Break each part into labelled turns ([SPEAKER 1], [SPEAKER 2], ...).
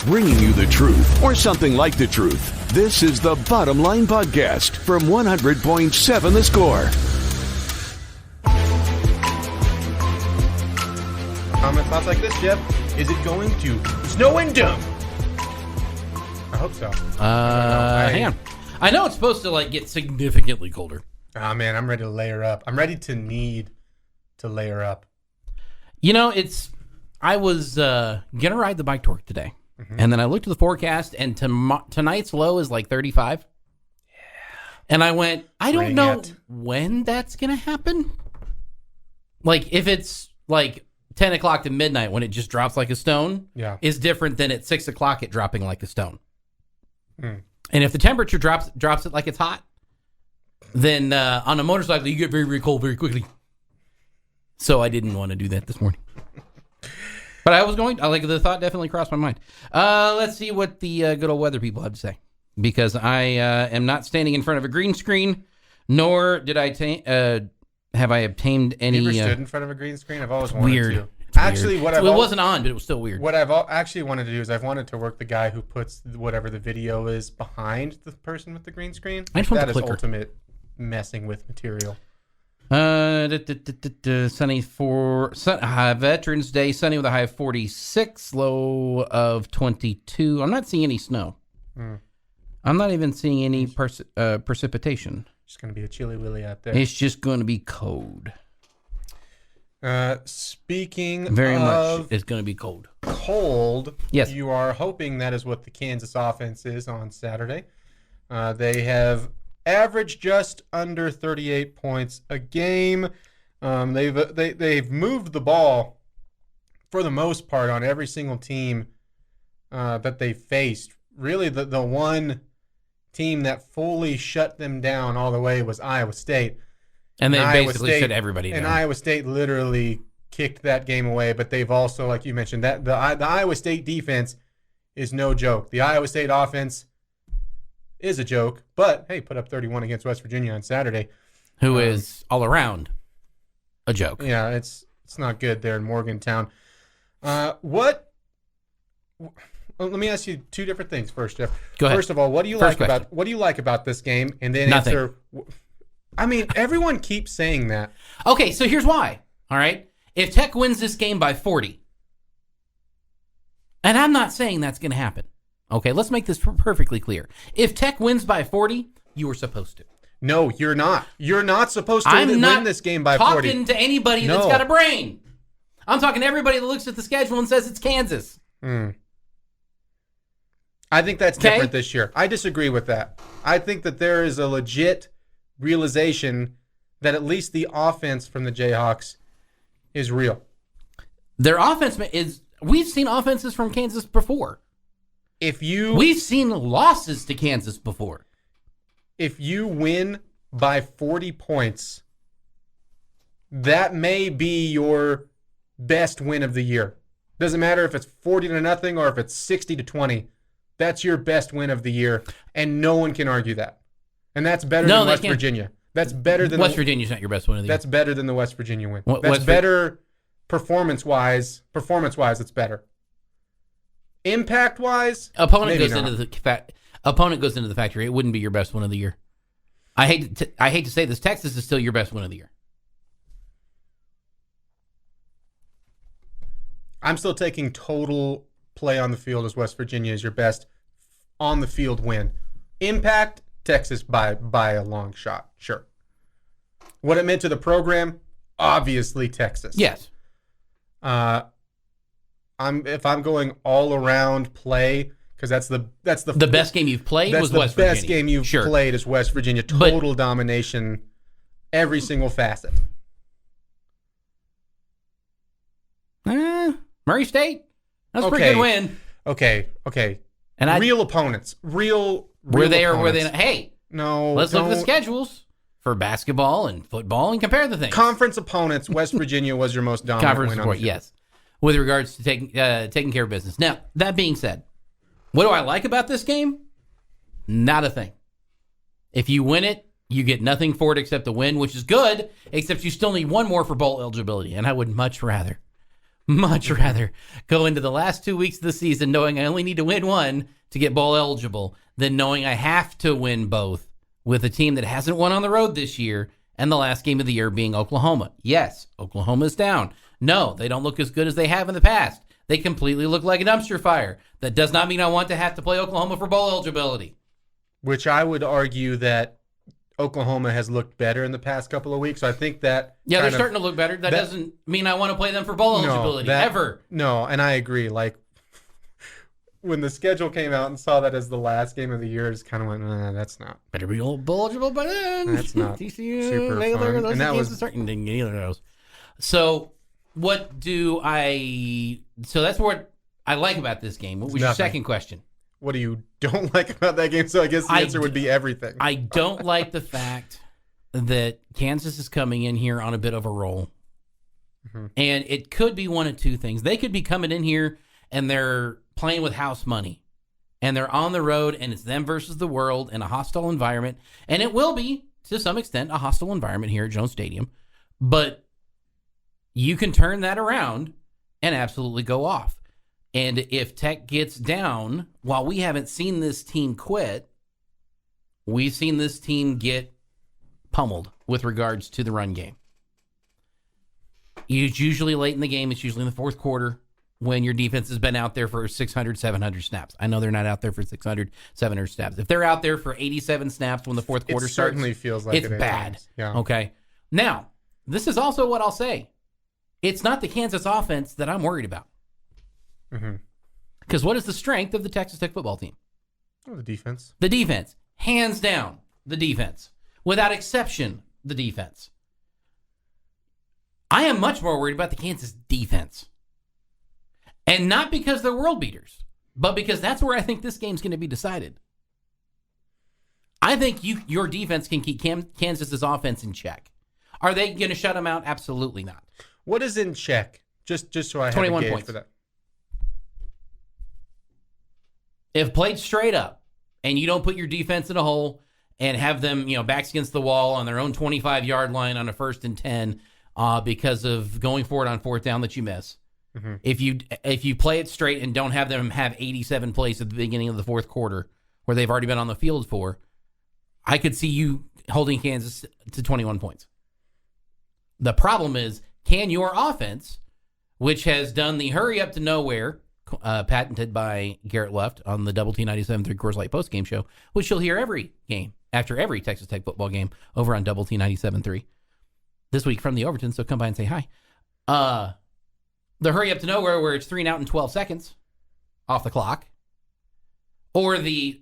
[SPEAKER 1] bringing you the truth, or something like the truth. This is the Bottom Line Podcast from 100.7 The Score.
[SPEAKER 2] Comment thoughts like this, Jeff. Is it going to snow and dump? I hope so.
[SPEAKER 3] Hang on. I know it's supposed to get significantly colder.
[SPEAKER 2] Oh man, I'm ready to layer up. I'm ready to need to layer up.
[SPEAKER 3] You know, I was gonna ride the bike to work today, and then I looked at the forecast, and tonight's low is 35. Yeah. And I went, I don't know when that's gonna happen. If it's 10 o'clock to midnight when it just drops like a stone, is different than at 6 o'clock it dropping like a stone. And if the temperature drops it like it's hot, then on a motorcycle you get very, very cold very quickly. So I didn't want to do that this morning. But I was going, the thought definitely crossed my mind. Let's see what the good old weather people have to say. Because I am not standing in front of a green screen, nor did have I obtained any...
[SPEAKER 2] You ever stood in front of a green screen? I've always wanted to.
[SPEAKER 3] Actually, it wasn't on, but it was still weird.
[SPEAKER 2] What I've actually wanted to do is I've wanted to work the guy who puts whatever the video is behind the person with the green screen. That is ultimate messing with material.
[SPEAKER 3] Sunny for Veterans Day, sunny with a high of 46, low of 22. I'm not seeing any snow. I'm not even seeing any precipitation.
[SPEAKER 2] It's going to be a chilly willy out there.
[SPEAKER 3] It's just going to be cold.
[SPEAKER 2] Speaking
[SPEAKER 3] very
[SPEAKER 2] of
[SPEAKER 3] much, it's going to be cold.
[SPEAKER 2] Cold.
[SPEAKER 3] Yes.
[SPEAKER 2] You are hoping that is what the Kansas offense is on Saturday. They have averaged just under 38 points a game. They've moved the ball for the most part on every single team that they faced. Really, the one team that fully shut them down all the way was Iowa State.
[SPEAKER 3] And they basically shut everybody down.
[SPEAKER 2] And Iowa State literally kicked that game away. But they've also, like you mentioned, that the Iowa State defense is no joke. The Iowa State offense is a joke. But, hey, put up 31 against West Virginia on Saturday.
[SPEAKER 3] Who is all around a joke.
[SPEAKER 2] Yeah, it's not good there in Morgantown. Let me ask you two different things first, Jeff.
[SPEAKER 3] Go ahead.
[SPEAKER 2] First of all, what do you like about this game? And then
[SPEAKER 3] Nothing.
[SPEAKER 2] answer. I mean, everyone keeps saying that.
[SPEAKER 3] Okay, so here's why. All right, if Tech wins this game by 40, and I'm not saying that's going to happen. Okay, let's make this perfectly clear. If Tech wins by 40, you were supposed to.
[SPEAKER 2] No, you're not. You're not supposed to win this game by 40.
[SPEAKER 3] I'm not talking to anybody that's got a brain. I'm talking to everybody that looks at the schedule and says it's Kansas.
[SPEAKER 2] I think that's different this year. I disagree with that. I think that there is a legit realization that at least the offense from the Jayhawks is real.
[SPEAKER 3] Their offense is... We've seen offenses from Kansas before. We've seen losses to Kansas before.
[SPEAKER 2] If you win by 40 points, that may be your best win of the year. Doesn't matter if it's 40-0 or if it's 60-20. That's your best win of the year, and no one can argue that. And that's better than West Virginia. That's better than
[SPEAKER 3] West Virginia's not your best win of the year.
[SPEAKER 2] That's better than the West Virginia win. That's better performance-wise. Performance-wise, it's better. Impact-wise,
[SPEAKER 3] opponent goes into the factory. It wouldn't be your best win of the year. I hate to say this. Texas is still your best win of the year.
[SPEAKER 2] I'm still taking total play on the field as West Virginia is your best on the field win. Impact, Texas by a long shot, sure. What it meant to the program, obviously Texas.
[SPEAKER 3] Yes.
[SPEAKER 2] If I'm going all around play, because that's the
[SPEAKER 3] best game you've played was West Virginia.
[SPEAKER 2] The best game you've played is West Virginia. Total domination, every single facet.
[SPEAKER 3] Murray State. That's a pretty good win.
[SPEAKER 2] Okay. And real opponents. Real
[SPEAKER 3] were they
[SPEAKER 2] opponents.
[SPEAKER 3] or were they not? Hey,
[SPEAKER 2] no.
[SPEAKER 3] Let's look at the schedules for basketball and football and compare the things.
[SPEAKER 2] Conference opponents. West Virginia was your most dominant win on the field.
[SPEAKER 3] Yes. With regards to taking care of business. Now, that being said, what do I like about this game? Not a thing. If you win it, you get nothing for it except the win, which is good, except you still need one more for bowl eligibility, and I would much rather Much rather go into the last 2 weeks of the season knowing I only need to win one to get bowl eligible than knowing I have to win both with a team that hasn't won on the road this year and the last game of the year being Oklahoma. Yes, Oklahoma's down. No, they don't look as good as they have in the past. They completely look like a dumpster fire. That does not mean I want to have to play Oklahoma for bowl eligibility.
[SPEAKER 2] Which I would argue that Oklahoma has looked better in the past couple of weeks. So I think that...
[SPEAKER 3] Yeah, they're starting to look better. That doesn't mean I want to play them for bowl eligibility, ever.
[SPEAKER 2] No, and I agree. Like, when the schedule came out and saw that as the last game of the year, it's kind of went, that's not...
[SPEAKER 3] Better be bowl eligible by then.
[SPEAKER 2] That's not
[SPEAKER 3] TCU,
[SPEAKER 2] super
[SPEAKER 3] Baylor,
[SPEAKER 2] fun. And that was...
[SPEAKER 3] starting to get either of those. So, what do I... So that's what I like about this game. What was your second question?
[SPEAKER 2] What do you don't like about that game? So I guess the answer would be everything.
[SPEAKER 3] I don't like the fact that Kansas is coming in here on a bit of a roll. Mm-hmm. And it could be one of two things. They could be coming in here and they're playing with house money. And they're on the road and it's them versus the world in a hostile environment. And it will be, to some extent, a hostile environment here at Jones Stadium. But you can turn that around and absolutely go off. And if Tech gets down, while we haven't seen this team quit, we've seen this team get pummeled with regards to the run game. It's usually late in the game. It's usually in the fourth quarter when your defense has been out there for 600, 700 snaps. I know they're not out there for 600, 700 snaps. If they're out there for 87 snaps when the fourth quarter starts,
[SPEAKER 2] certainly feels like
[SPEAKER 3] it's bad.
[SPEAKER 2] Yeah.
[SPEAKER 3] Okay. Now, this is also what I'll say. It's not the Kansas offense that I'm worried about. Because what is the strength of the Texas Tech football team?
[SPEAKER 2] Oh, the defense.
[SPEAKER 3] The defense. Hands down, the defense. Without exception, the defense. I am much more worried about the Kansas defense. And not because they're world beaters, but because that's where I think this game's going to be decided. I think your defense can keep Kansas's offense in check. Are they going to shut them out? Absolutely not.
[SPEAKER 2] What is in check? Just so I have
[SPEAKER 3] 21
[SPEAKER 2] a gauge
[SPEAKER 3] points
[SPEAKER 2] for that.
[SPEAKER 3] If played straight up and you don't put your defense in a hole and have them, backs against the wall on their own 25-yard line on a 1st and 10 because of going for it on fourth down that you miss. Mm-hmm. If you play it straight and don't have them have 87 plays at the beginning of the fourth quarter where they've already been on the field for, I could see you holding Kansas to 21 points. The problem is, can your offense, which has done the hurry up to nowhere, patented by Garrett Luft on the Double T 97.3 Coors Light postgame show, which you'll hear every game after every Texas Tech football game over on Double T 97.3 this week from the Overton. So come by and say hi. The hurry up to nowhere where it's 3 and out in 12 seconds off the clock, or we're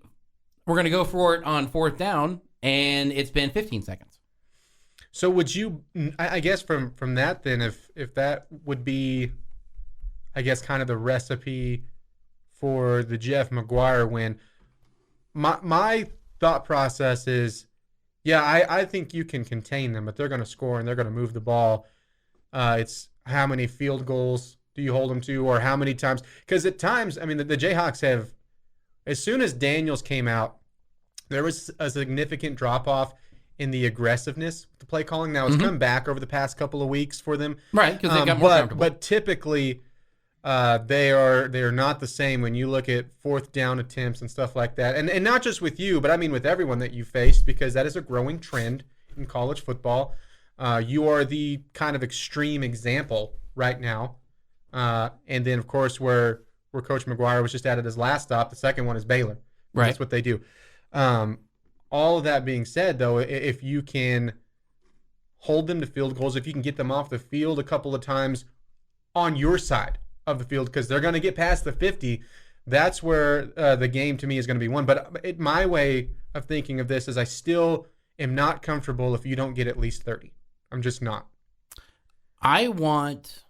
[SPEAKER 3] going to go for it on fourth down and it's been 15 seconds.
[SPEAKER 2] So would you, I guess from that then, if that would be, I guess, kind of the recipe for the Jeff McGuire win, my thought process is, I think you can contain them, but they're going to score and they're going to move the ball. It's how many field goals do you hold them to, or how many times? Because at times, I mean, the Jayhawks have, as soon as Daniels came out, there was a significant drop-off in the aggressiveness with the play calling. Now, it's come back over the past couple of weeks for them.
[SPEAKER 3] Right, because they got more comfortable.
[SPEAKER 2] But typically, they are not the same when you look at fourth down attempts and stuff like that. And not just with you, but I mean with everyone that you faced, because that is a growing trend in college football. You are the kind of extreme example right now. And then, of course, where Coach McGuire was just at his last stop, the second one is Baylor.
[SPEAKER 3] Right.
[SPEAKER 2] That's what they do. All of that being said, though, if you can hold them to field goals, if you can get them off the field a couple of times on your side of the field, because they're going to get past the 50, that's where the game to me is going to be won. But my way of thinking of this is I still am not comfortable if you don't get at least 30. I'm just not.
[SPEAKER 3] I want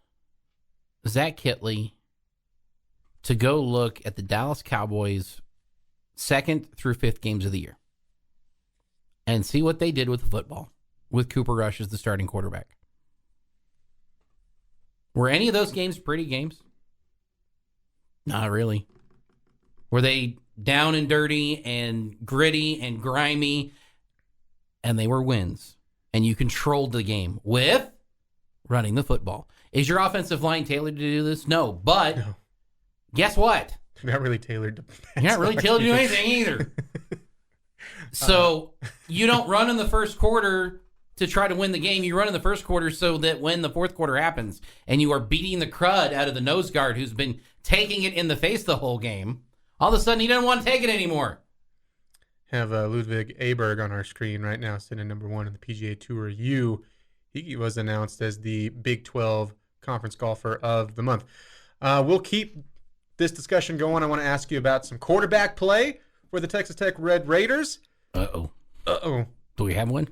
[SPEAKER 3] Zach Kitley to go look at the Dallas Cowboys' 2nd through 5th games of the year and see what they did with the football with Cooper Rush as the starting quarterback. Were any of those games pretty games? Not really. Were they down and dirty and gritty and grimy? And they were wins. And you controlled the game with running the football. Is your offensive line tailored to do this? No, but guess what?
[SPEAKER 2] You're not really tailored to
[SPEAKER 3] You're not really tailored to do anything either. So you don't run in the first quarter to try to win the game. You run in the first quarter so that when the fourth quarter happens and you are beating the crud out of the nose guard who's been taking it in the face the whole game, all of a sudden he doesn't want to take it anymore.
[SPEAKER 2] Have Ludwig Aberg on our screen right now, sitting number 1 in the PGA Tour U. He was announced as the Big 12 Conference Golfer of the Month. We'll keep this discussion going. I want to ask you about some quarterback play for the Texas Tech Red Raiders.
[SPEAKER 3] Uh-oh.
[SPEAKER 2] Uh-oh.
[SPEAKER 3] Do we have one?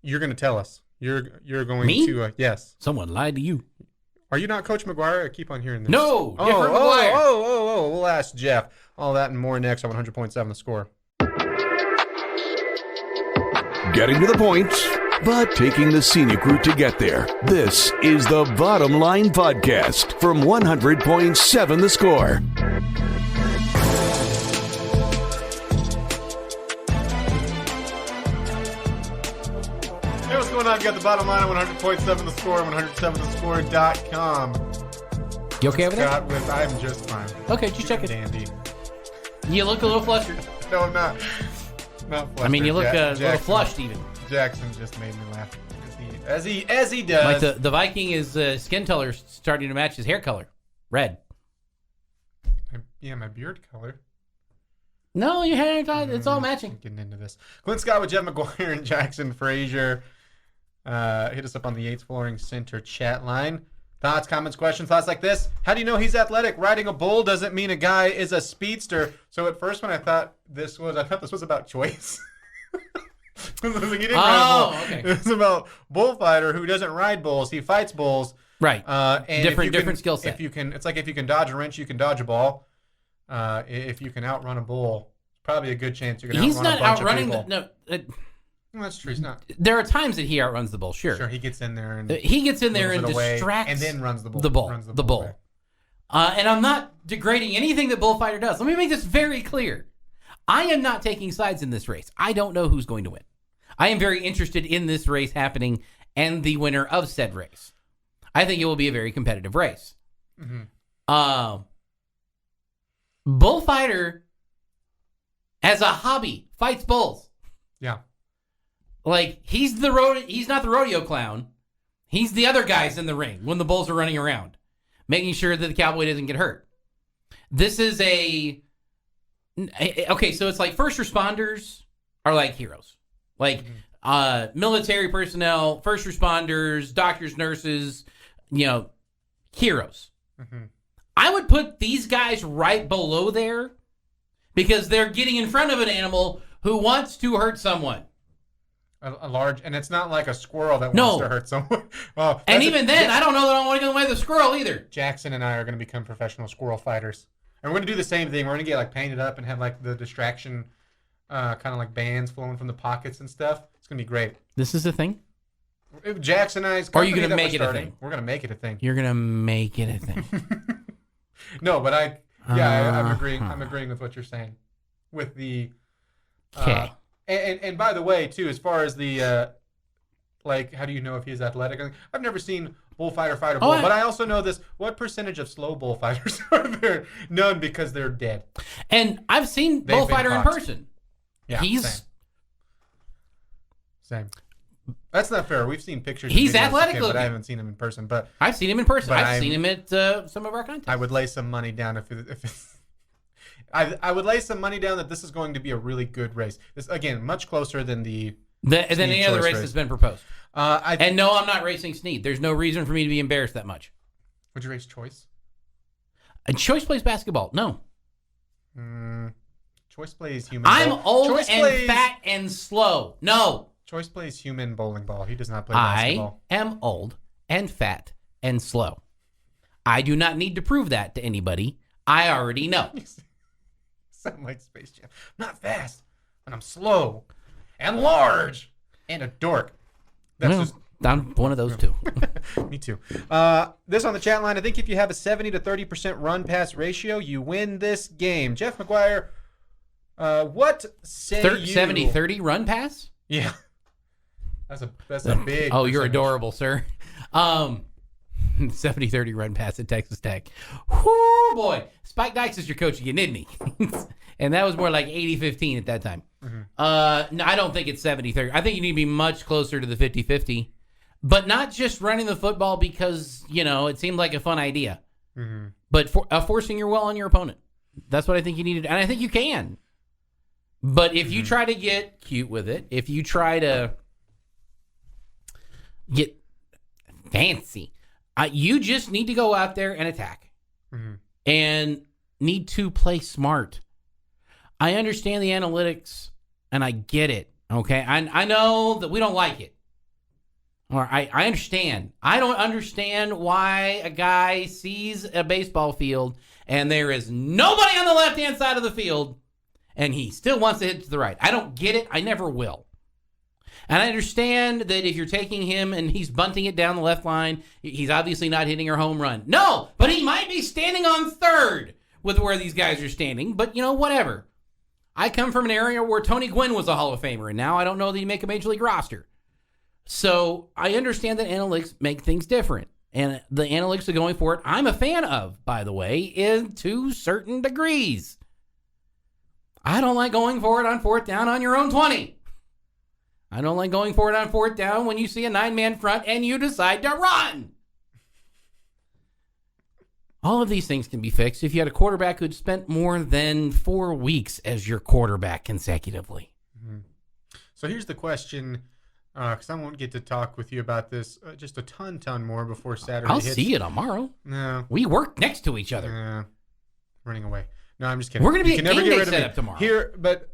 [SPEAKER 2] You're going to tell us. You're going
[SPEAKER 3] Me?
[SPEAKER 2] to yes.
[SPEAKER 3] Someone lied to you.
[SPEAKER 2] Are you not Coach McGuire? I keep on hearing this.
[SPEAKER 3] No, different McGuire.
[SPEAKER 2] We'll ask Jeff. All that and more next on 100.7 The Score.
[SPEAKER 1] Getting to the point, but taking the scenic route to get there. This is the Bottom Line Podcast from 100.7 The Score.
[SPEAKER 2] Hey, what's going on? You got the Bottom Line on 100.7 The Score, 107thescore.com.
[SPEAKER 3] You okay over there?
[SPEAKER 2] I'm just fine.
[SPEAKER 3] Okay, just check it.
[SPEAKER 2] Dandy.
[SPEAKER 3] You look a little flustered.
[SPEAKER 2] No, I'm not. Not flustered.
[SPEAKER 3] I mean, you look a little
[SPEAKER 2] Jackson-
[SPEAKER 3] flushed even.
[SPEAKER 2] Jackson just made me laugh. As he does.
[SPEAKER 3] Like the Viking is skin color starting to match his hair color. Red.
[SPEAKER 2] Yeah, my beard color.
[SPEAKER 3] No, your hair, it's all matching.
[SPEAKER 2] Getting into this. Clint Scott with Jeff McGuire and Jackson Frazier. Hit us up on the Yates Flooring Center chat line. Thoughts, comments, questions, thoughts like this. How do you know he's athletic? Riding a bull doesn't mean a guy is a speedster. So at first when I thought this was about Chois.
[SPEAKER 3] Okay.
[SPEAKER 2] It was about bullfighter who doesn't ride bulls. He fights bulls.
[SPEAKER 3] Right.
[SPEAKER 2] And
[SPEAKER 3] different skill set.
[SPEAKER 2] It's like if you can dodge a wrench, you can dodge a ball. If you can outrun a bull, it's probably a good chance you're going to outrun a bunch of people.
[SPEAKER 3] No,
[SPEAKER 2] that's true. He's not.
[SPEAKER 3] there are times that he outruns the bull. Sure,
[SPEAKER 2] he gets in there and
[SPEAKER 3] distracts
[SPEAKER 2] and then runs the bull.
[SPEAKER 3] The bull.
[SPEAKER 2] Runs the
[SPEAKER 3] bull.
[SPEAKER 2] away.
[SPEAKER 3] And I'm not degrading anything that bullfighter does. Let me make this very clear. I am not taking sides in this race. I don't know who's going to win. I am very interested in this race happening and the winner of said race. I think it will be a very competitive race.
[SPEAKER 2] Mm-hmm.
[SPEAKER 3] Bullfighter, as a hobby, fights bulls.
[SPEAKER 2] Yeah.
[SPEAKER 3] Like, he's not the rodeo clown. He's the other guys in the ring when the bulls are running around, making sure that the cowboy doesn't get hurt. This is okay, so it's like first responders are like heroes. Like, military personnel, first responders, doctors, nurses, heroes.
[SPEAKER 2] Mm-hmm.
[SPEAKER 3] I would put these guys right below there because they're getting in front of an animal who wants to hurt someone.
[SPEAKER 2] A large, and it's not like a squirrel that wants to hurt someone. Well,
[SPEAKER 3] and even then, I don't know that I want to go away the squirrel either.
[SPEAKER 2] Jackson and I are going to become professional squirrel fighters. And we're going to do the same thing. We're going to get like painted up and have like the distraction kind of like bands flowing from the pockets and stuff. It's going to be great.
[SPEAKER 3] This is a thing?
[SPEAKER 2] If Jackson and I's
[SPEAKER 3] Or are you going to make it a thing?
[SPEAKER 2] We're going to make it a thing.
[SPEAKER 3] You're going to make it a thing.
[SPEAKER 2] No, but I'm agreeing. I'm agreeing with what you're saying. With the
[SPEAKER 3] okay.
[SPEAKER 2] And by the way, too, as far as the how do you know if he's athletic? I've never seen bullfighter fight a bull, but I also know this. What percentage of slow bullfighters are there? None, because they're dead.
[SPEAKER 3] And I've seen bullfighter in person.
[SPEAKER 2] Yeah,
[SPEAKER 3] he's
[SPEAKER 2] same. That's not fair. We've seen pictures.
[SPEAKER 3] He's athletic looking,
[SPEAKER 2] but I haven't seen him in person. But
[SPEAKER 3] I've seen him in person. I've seen him at some of our contests.
[SPEAKER 2] I would lay some money down I would lay some money down that this is going to be a really good race. This again, much closer than than
[SPEAKER 3] any other race that's been proposed. And no, I'm not racing Snead. There's no reason for me to be embarrassed that much.
[SPEAKER 2] Would you race Chois?
[SPEAKER 3] And Chois plays basketball. No.
[SPEAKER 2] Chois plays human.
[SPEAKER 3] I'm old and fat and slow. No.
[SPEAKER 2] Chois plays human bowling ball. He does not play basketball.
[SPEAKER 3] I am old and fat and slow. I do not need to prove that to anybody. I already know.
[SPEAKER 2] Sound like Space Jam. I'm not fast, and I'm slow, and large, and a dork.
[SPEAKER 3] I'm one of those two.
[SPEAKER 2] Me too. This on the chat line. I think if you have a 70 to 30% run pass ratio, you win this game. Jeff McGuire, what say you?
[SPEAKER 3] 70-30 run pass?
[SPEAKER 2] Yeah. That's a big.
[SPEAKER 3] Oh, you're adorable, sir. 70-30 run pass at Texas Tech. Whoo, boy. Spike Dykes is your coach again, isn't he? And that was more like 80-15 at that time. No, I don't think it's 70-30. I think you need to be much closer to the 50-50. But not just running the football because, it seemed like a fun idea. But forcing your will on your opponent. That's what I think you need to do. And I think you can. But if you try to get cute with it, if you try to get fancy, you just need to go out there and attack. And need to play smart. I understand the analytics, and I get it, okay? I know that we don't like it. Or I understand. I don't understand why a guy sees a baseball field, and there is nobody on the left-hand side of the field, and he still wants to hit to the right. I don't get it. I never will. And I understand that if you're taking him and he's bunting it down the left line, he's obviously not hitting your home run. No, but he might be standing on third with where these guys are standing. But, whatever. I come from an area where Tony Gwynn was a Hall of Famer, and now I don't know that he make a Major League roster. So I understand that analytics make things different. And the analytics are going for it. I'm a fan of, by the way, to certain degrees. I don't like going for it on fourth down on your own 20. I don't like going for it on fourth down when you see a 9-man front and you decide to run. All of these things can be fixed if you had a quarterback who'd spent more than 4 weeks as your quarterback consecutively.
[SPEAKER 2] So here's the question, because I won't get to talk with you about this just a ton more before Saturday
[SPEAKER 3] I'll
[SPEAKER 2] hits.
[SPEAKER 3] see you tomorrow.
[SPEAKER 2] No.
[SPEAKER 3] We work next to each other.
[SPEAKER 2] Running away. No, I'm just kidding.
[SPEAKER 3] We're going to be
[SPEAKER 2] you
[SPEAKER 3] at game day set up tomorrow.
[SPEAKER 2] Here, but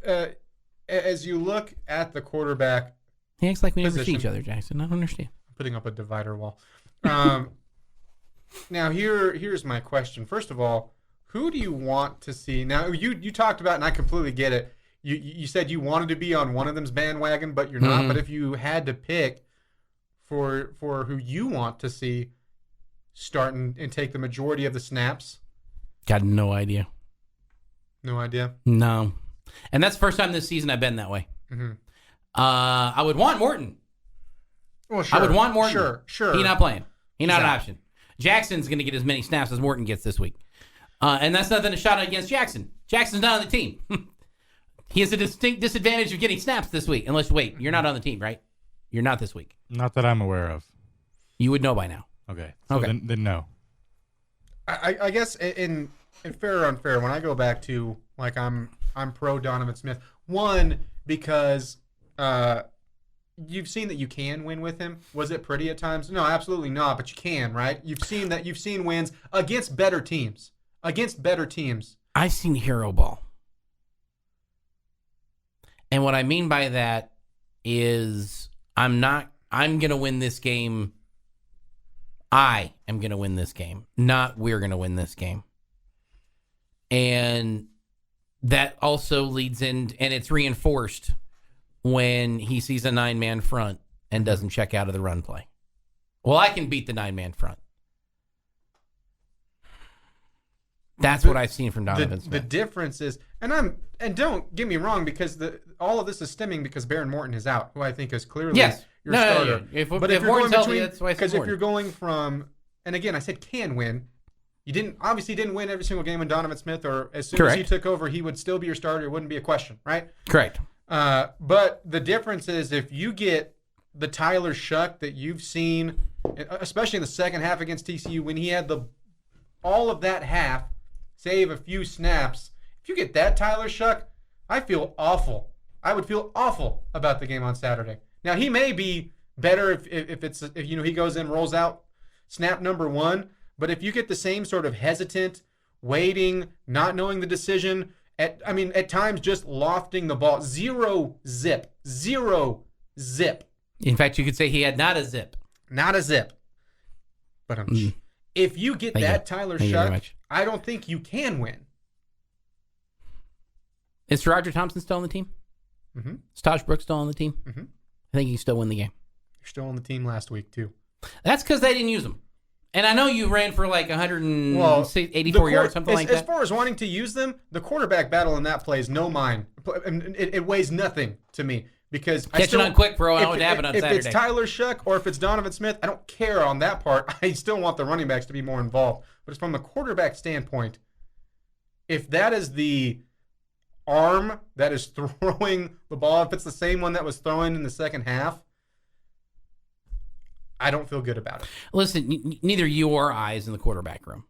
[SPEAKER 2] as you look at the quarterback
[SPEAKER 3] he acts like we never see
[SPEAKER 2] position,
[SPEAKER 3] each other, Jackson. I don't understand.
[SPEAKER 2] putting up a divider wall. Now, here's my question. First of all, who do you want to see? Now, you talked about, and I completely get it, you said you wanted to be on one of them's bandwagon, but you're not. But if you had to pick for who you want to see start and take the majority of the snaps.
[SPEAKER 3] Got no idea.
[SPEAKER 2] No idea?
[SPEAKER 3] No. And that's the first time this season I've been that way. I would want Morton.
[SPEAKER 2] Well, sure.
[SPEAKER 3] I would want Morton.
[SPEAKER 2] Sure.
[SPEAKER 3] He's not playing. He's not an option. Jackson's going to get as many snaps as Morton gets this week. And that's nothing to shout against Jackson. Jackson's not on the team. He has a distinct disadvantage of getting snaps this week. Unless, wait, you're not on the team, right? You're not this week.
[SPEAKER 4] Not that I'm aware of.
[SPEAKER 3] You would know by now.
[SPEAKER 4] Okay. So then no.
[SPEAKER 2] I guess in fair or unfair, when I go back to, like, I'm pro Donovan Smith. One, because you've seen that you can win with him. Was it pretty at times? No, absolutely not, but you can, right? You've seen wins against better teams.
[SPEAKER 3] I've seen hero ball. And what I mean by that is I'm going to win this game. I am going to win this game, not we're going to win this game. And that also leads in, and it's reinforced when he sees a 9-man front and doesn't check out of the run play. Well, I can beat the 9-man front. That's what I've seen from Donovan Smith.
[SPEAKER 2] The difference is, and don't get me wrong, because all of this is stemming because Baron Morton is out, who I think is clearly your starter.
[SPEAKER 3] If
[SPEAKER 2] you're
[SPEAKER 3] Morton's
[SPEAKER 2] going
[SPEAKER 3] healthy, that's why I said
[SPEAKER 2] because if
[SPEAKER 3] Morton.
[SPEAKER 2] you're going from, and again, I said can win. You didn't win every single game when Donovan Smith, or as soon as he took over, he would still be your starter. It wouldn't be a question, right?
[SPEAKER 3] Correct.
[SPEAKER 2] But the difference is if you get the Tyler Shuck that you've seen, especially in the second half against TCU, when he had all of that half, save a few snaps. If you get that Tyler Shuck, I feel awful. I would feel awful about the game on Saturday. Now, he may be better if he goes in, rolls out snap number 1, but if you get the same sort of hesitant, waiting, not knowing the decision, at times just lofting the ball, zero zip.
[SPEAKER 3] In fact, you could say he had not a zip.
[SPEAKER 2] But if you get Tyler Shuck, I don't think you can win.
[SPEAKER 3] Is Roger Thompson still on the team?
[SPEAKER 2] Mm-hmm.
[SPEAKER 3] Is Taj Brooks still on the team?
[SPEAKER 2] Mm-hmm.
[SPEAKER 3] I think he can still win the game.
[SPEAKER 2] You're still on the team last week, too.
[SPEAKER 3] That's because they didn't use him. And I know you ran for like 184 yards, something like that.
[SPEAKER 2] As far as wanting to use them, the quarterback battle in that play is no mine. It weighs nothing to me. Because
[SPEAKER 3] catching on quick for what happened on
[SPEAKER 2] if
[SPEAKER 3] Saturday.
[SPEAKER 2] it's Tyler Shuck or if it's Donovan Smith, I don't care on that part. I still want the running backs to be more involved. But it's from the quarterback standpoint. If that is the arm that is throwing the ball, if it's the same one that was throwing in the second half, I don't feel good about it.
[SPEAKER 3] Listen, neither you or I is in the quarterback room.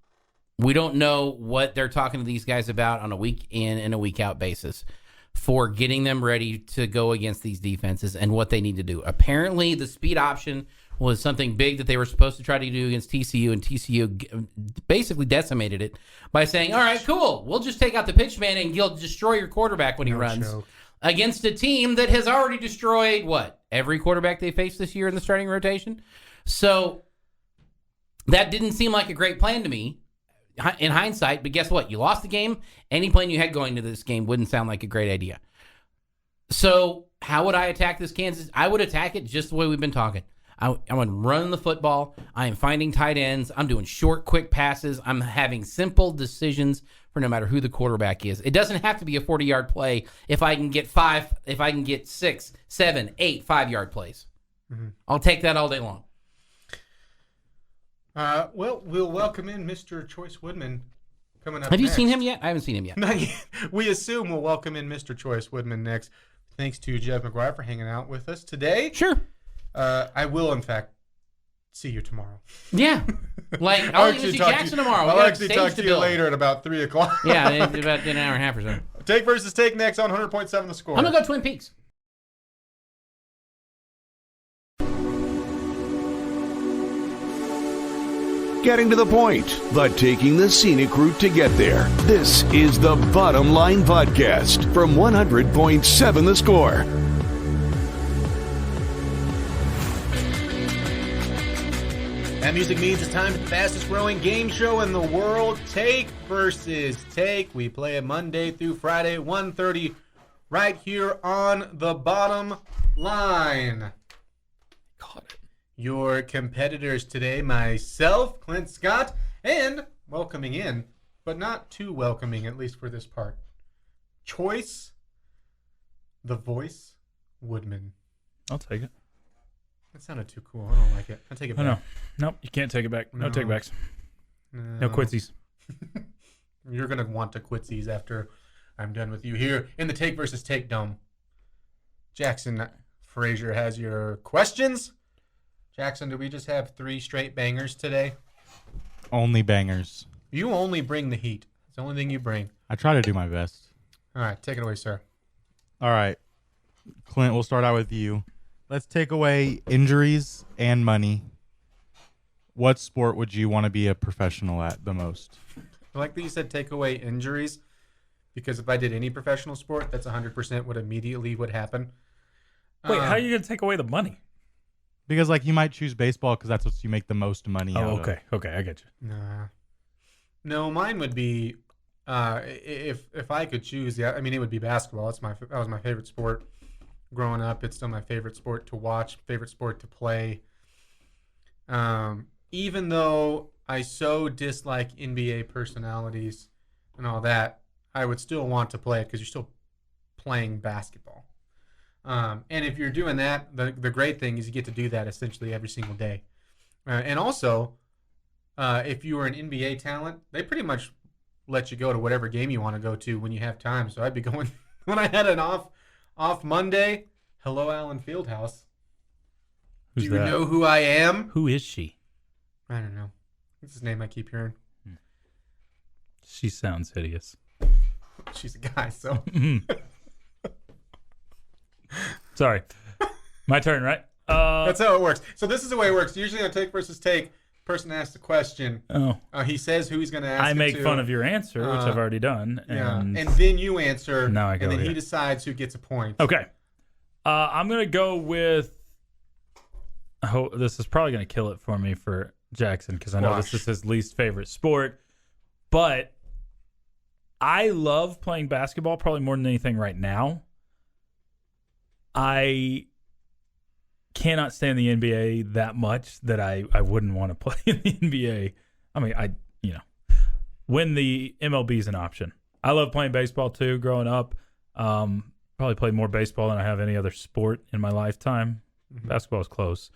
[SPEAKER 3] We don't know what they're talking to these guys about on a week in and a week out basis for getting them ready to go against these defenses and what they need to do. Apparently, the speed option was something big that they were supposed to try to do against TCU, and TCU basically decimated it by saying, all right, cool, we'll just take out the pitch man and you'll destroy your quarterback when he runs.
[SPEAKER 2] Joke.
[SPEAKER 3] Against a team that has already destroyed, every quarterback they faced this year in the starting rotation? So that didn't seem like a great plan to me in hindsight, but guess what? You lost the game. Any plan you had going to this game wouldn't sound like a great idea. So how would I attack this Kansas? I would attack it just the way we've been talking. I'm going to run the football. I am finding tight ends. I'm doing short, quick passes. I'm having simple decisions for no matter who the quarterback is. It doesn't have to be a 40-yard play if I can get 6, 7, 8 5-yard plays. Mm-hmm. I'll take that all day long.
[SPEAKER 2] Well, we'll welcome in Mr. Chois Woodman coming up
[SPEAKER 3] Have you
[SPEAKER 2] next.
[SPEAKER 3] seen him yet? I haven't seen him yet.
[SPEAKER 2] Not yet. We assume we'll welcome in Mr. Chois Woodman next. Thanks to Jeff McGuire for hanging out with us today.
[SPEAKER 3] Sure.
[SPEAKER 2] I will, in fact, see you tomorrow.
[SPEAKER 3] Yeah. I'll even see Jackson tomorrow.
[SPEAKER 2] I'll actually talk to you later at about 3 o'clock.
[SPEAKER 3] Yeah, in about an hour and a half or so.
[SPEAKER 2] Take versus take next on 100.7 The Score.
[SPEAKER 3] I'm going to go Twin Peaks.
[SPEAKER 1] Getting to the point, but taking the scenic route to get there. This is the Bottom Line Podcast from 100.7 The Score.
[SPEAKER 2] That music means it's time for the fastest growing game show in the world, Take versus Take. We play it Monday through Friday, 1:30, right here on the Bottom Line.
[SPEAKER 4] Got it.
[SPEAKER 2] Your competitors today, myself, Clint Scott, and welcoming in, but not too welcoming, at least for this part, Chois, the Voice Woodman.
[SPEAKER 4] I'll take it.
[SPEAKER 2] That sounded too cool. I don't like it. I take it back.
[SPEAKER 4] No. Nope, you can't take it back. No take-backs. No quitsies.
[SPEAKER 2] You're going to want to quitsies after I'm done with you here in the Take versus Take Dome. Jackson Frazier has your questions. Jackson, do we just have 3 straight bangers today?
[SPEAKER 4] Only bangers.
[SPEAKER 2] You only bring the heat. It's the only thing you bring.
[SPEAKER 4] I try to do my best.
[SPEAKER 2] All right, take it away, sir.
[SPEAKER 4] All right. Clint, we'll start out with you. Let's take away injuries and money. What sport would you want to be a professional at the most?
[SPEAKER 2] I like that you said take away injuries, because if I did any professional sport, that's 100% what immediately would happen.
[SPEAKER 5] Wait, how are you going to take away the money?
[SPEAKER 4] Because, you might choose baseball because that's what you make the most money out of.
[SPEAKER 5] Okay, I get you.
[SPEAKER 2] Nah. No, mine would be, if I could choose, it would be basketball. That was my favorite sport growing up. It's still my favorite sport to watch, favorite sport to play. Even though I so dislike NBA personalities and all that, I would still want to play it because you're still playing basketball. And if you're doing that, the great thing is you get to do that essentially every single day. And also, if you were an NBA talent, they pretty much let you go to whatever game you want to go to when you have time. So I'd be going when I had an off Monday. Hello, Alan Fieldhouse.
[SPEAKER 5] Who's
[SPEAKER 2] Do you
[SPEAKER 5] that?
[SPEAKER 2] know who I am?
[SPEAKER 5] Who is she?
[SPEAKER 2] I don't know. That's his name I keep hearing.
[SPEAKER 5] She sounds hideous.
[SPEAKER 2] She's a guy, so.
[SPEAKER 5] Sorry. My turn, right?
[SPEAKER 2] That's how it works. So this is the way it works. Usually on Take versus Take, person asks a question.
[SPEAKER 5] Oh.
[SPEAKER 2] He says who he's going to ask
[SPEAKER 5] I
[SPEAKER 2] it
[SPEAKER 5] make
[SPEAKER 2] to.
[SPEAKER 5] fun of your answer, which I've already done. And
[SPEAKER 2] then you answer.
[SPEAKER 5] Now I go
[SPEAKER 2] And then he
[SPEAKER 5] here.
[SPEAKER 2] decides who gets a point.
[SPEAKER 5] Okay. I'm going to go with... this is probably going to kill it for me for Jackson because I know this is his least favorite sport. But I love playing basketball probably more than anything right now. I cannot stand the NBA that much that I wouldn't want to play in the NBA. I mean, when the MLB is an option. I love playing baseball too growing up. Probably played more baseball than I have any other sport in my lifetime. Basketball is close.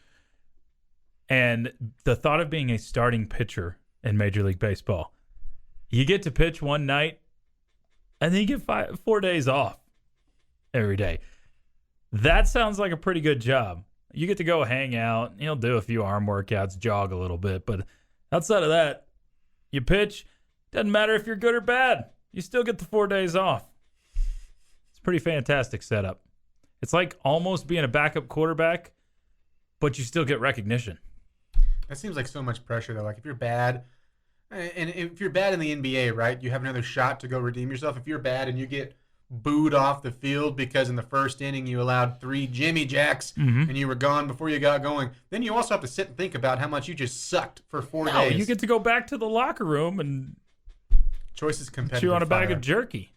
[SPEAKER 5] And the thought of being a starting pitcher in Major League Baseball, you get to pitch one night, and then you get 4 days off every day. That sounds like a pretty good job. You get to go hang out, do a few arm workouts, jog a little bit. But outside of that, you pitch. Doesn't matter if you're good or bad. You still get the 4 days off. It's a pretty fantastic setup. It's like almost being a backup quarterback, but you still get recognition.
[SPEAKER 2] That seems like so much pressure, though. Like, if you're bad, and if you're bad in the NBA, right, you have another shot to go redeem yourself. If you're bad and you get booed off the field because in the first inning you allowed 3 Jimmy Jacks and you were gone before you got going, then you also have to sit and think about how much you just sucked for 4 days.
[SPEAKER 5] You get to go back to the locker room and
[SPEAKER 2] Choice is competitive.
[SPEAKER 5] chew on a bag
[SPEAKER 2] fire.
[SPEAKER 5] of jerky.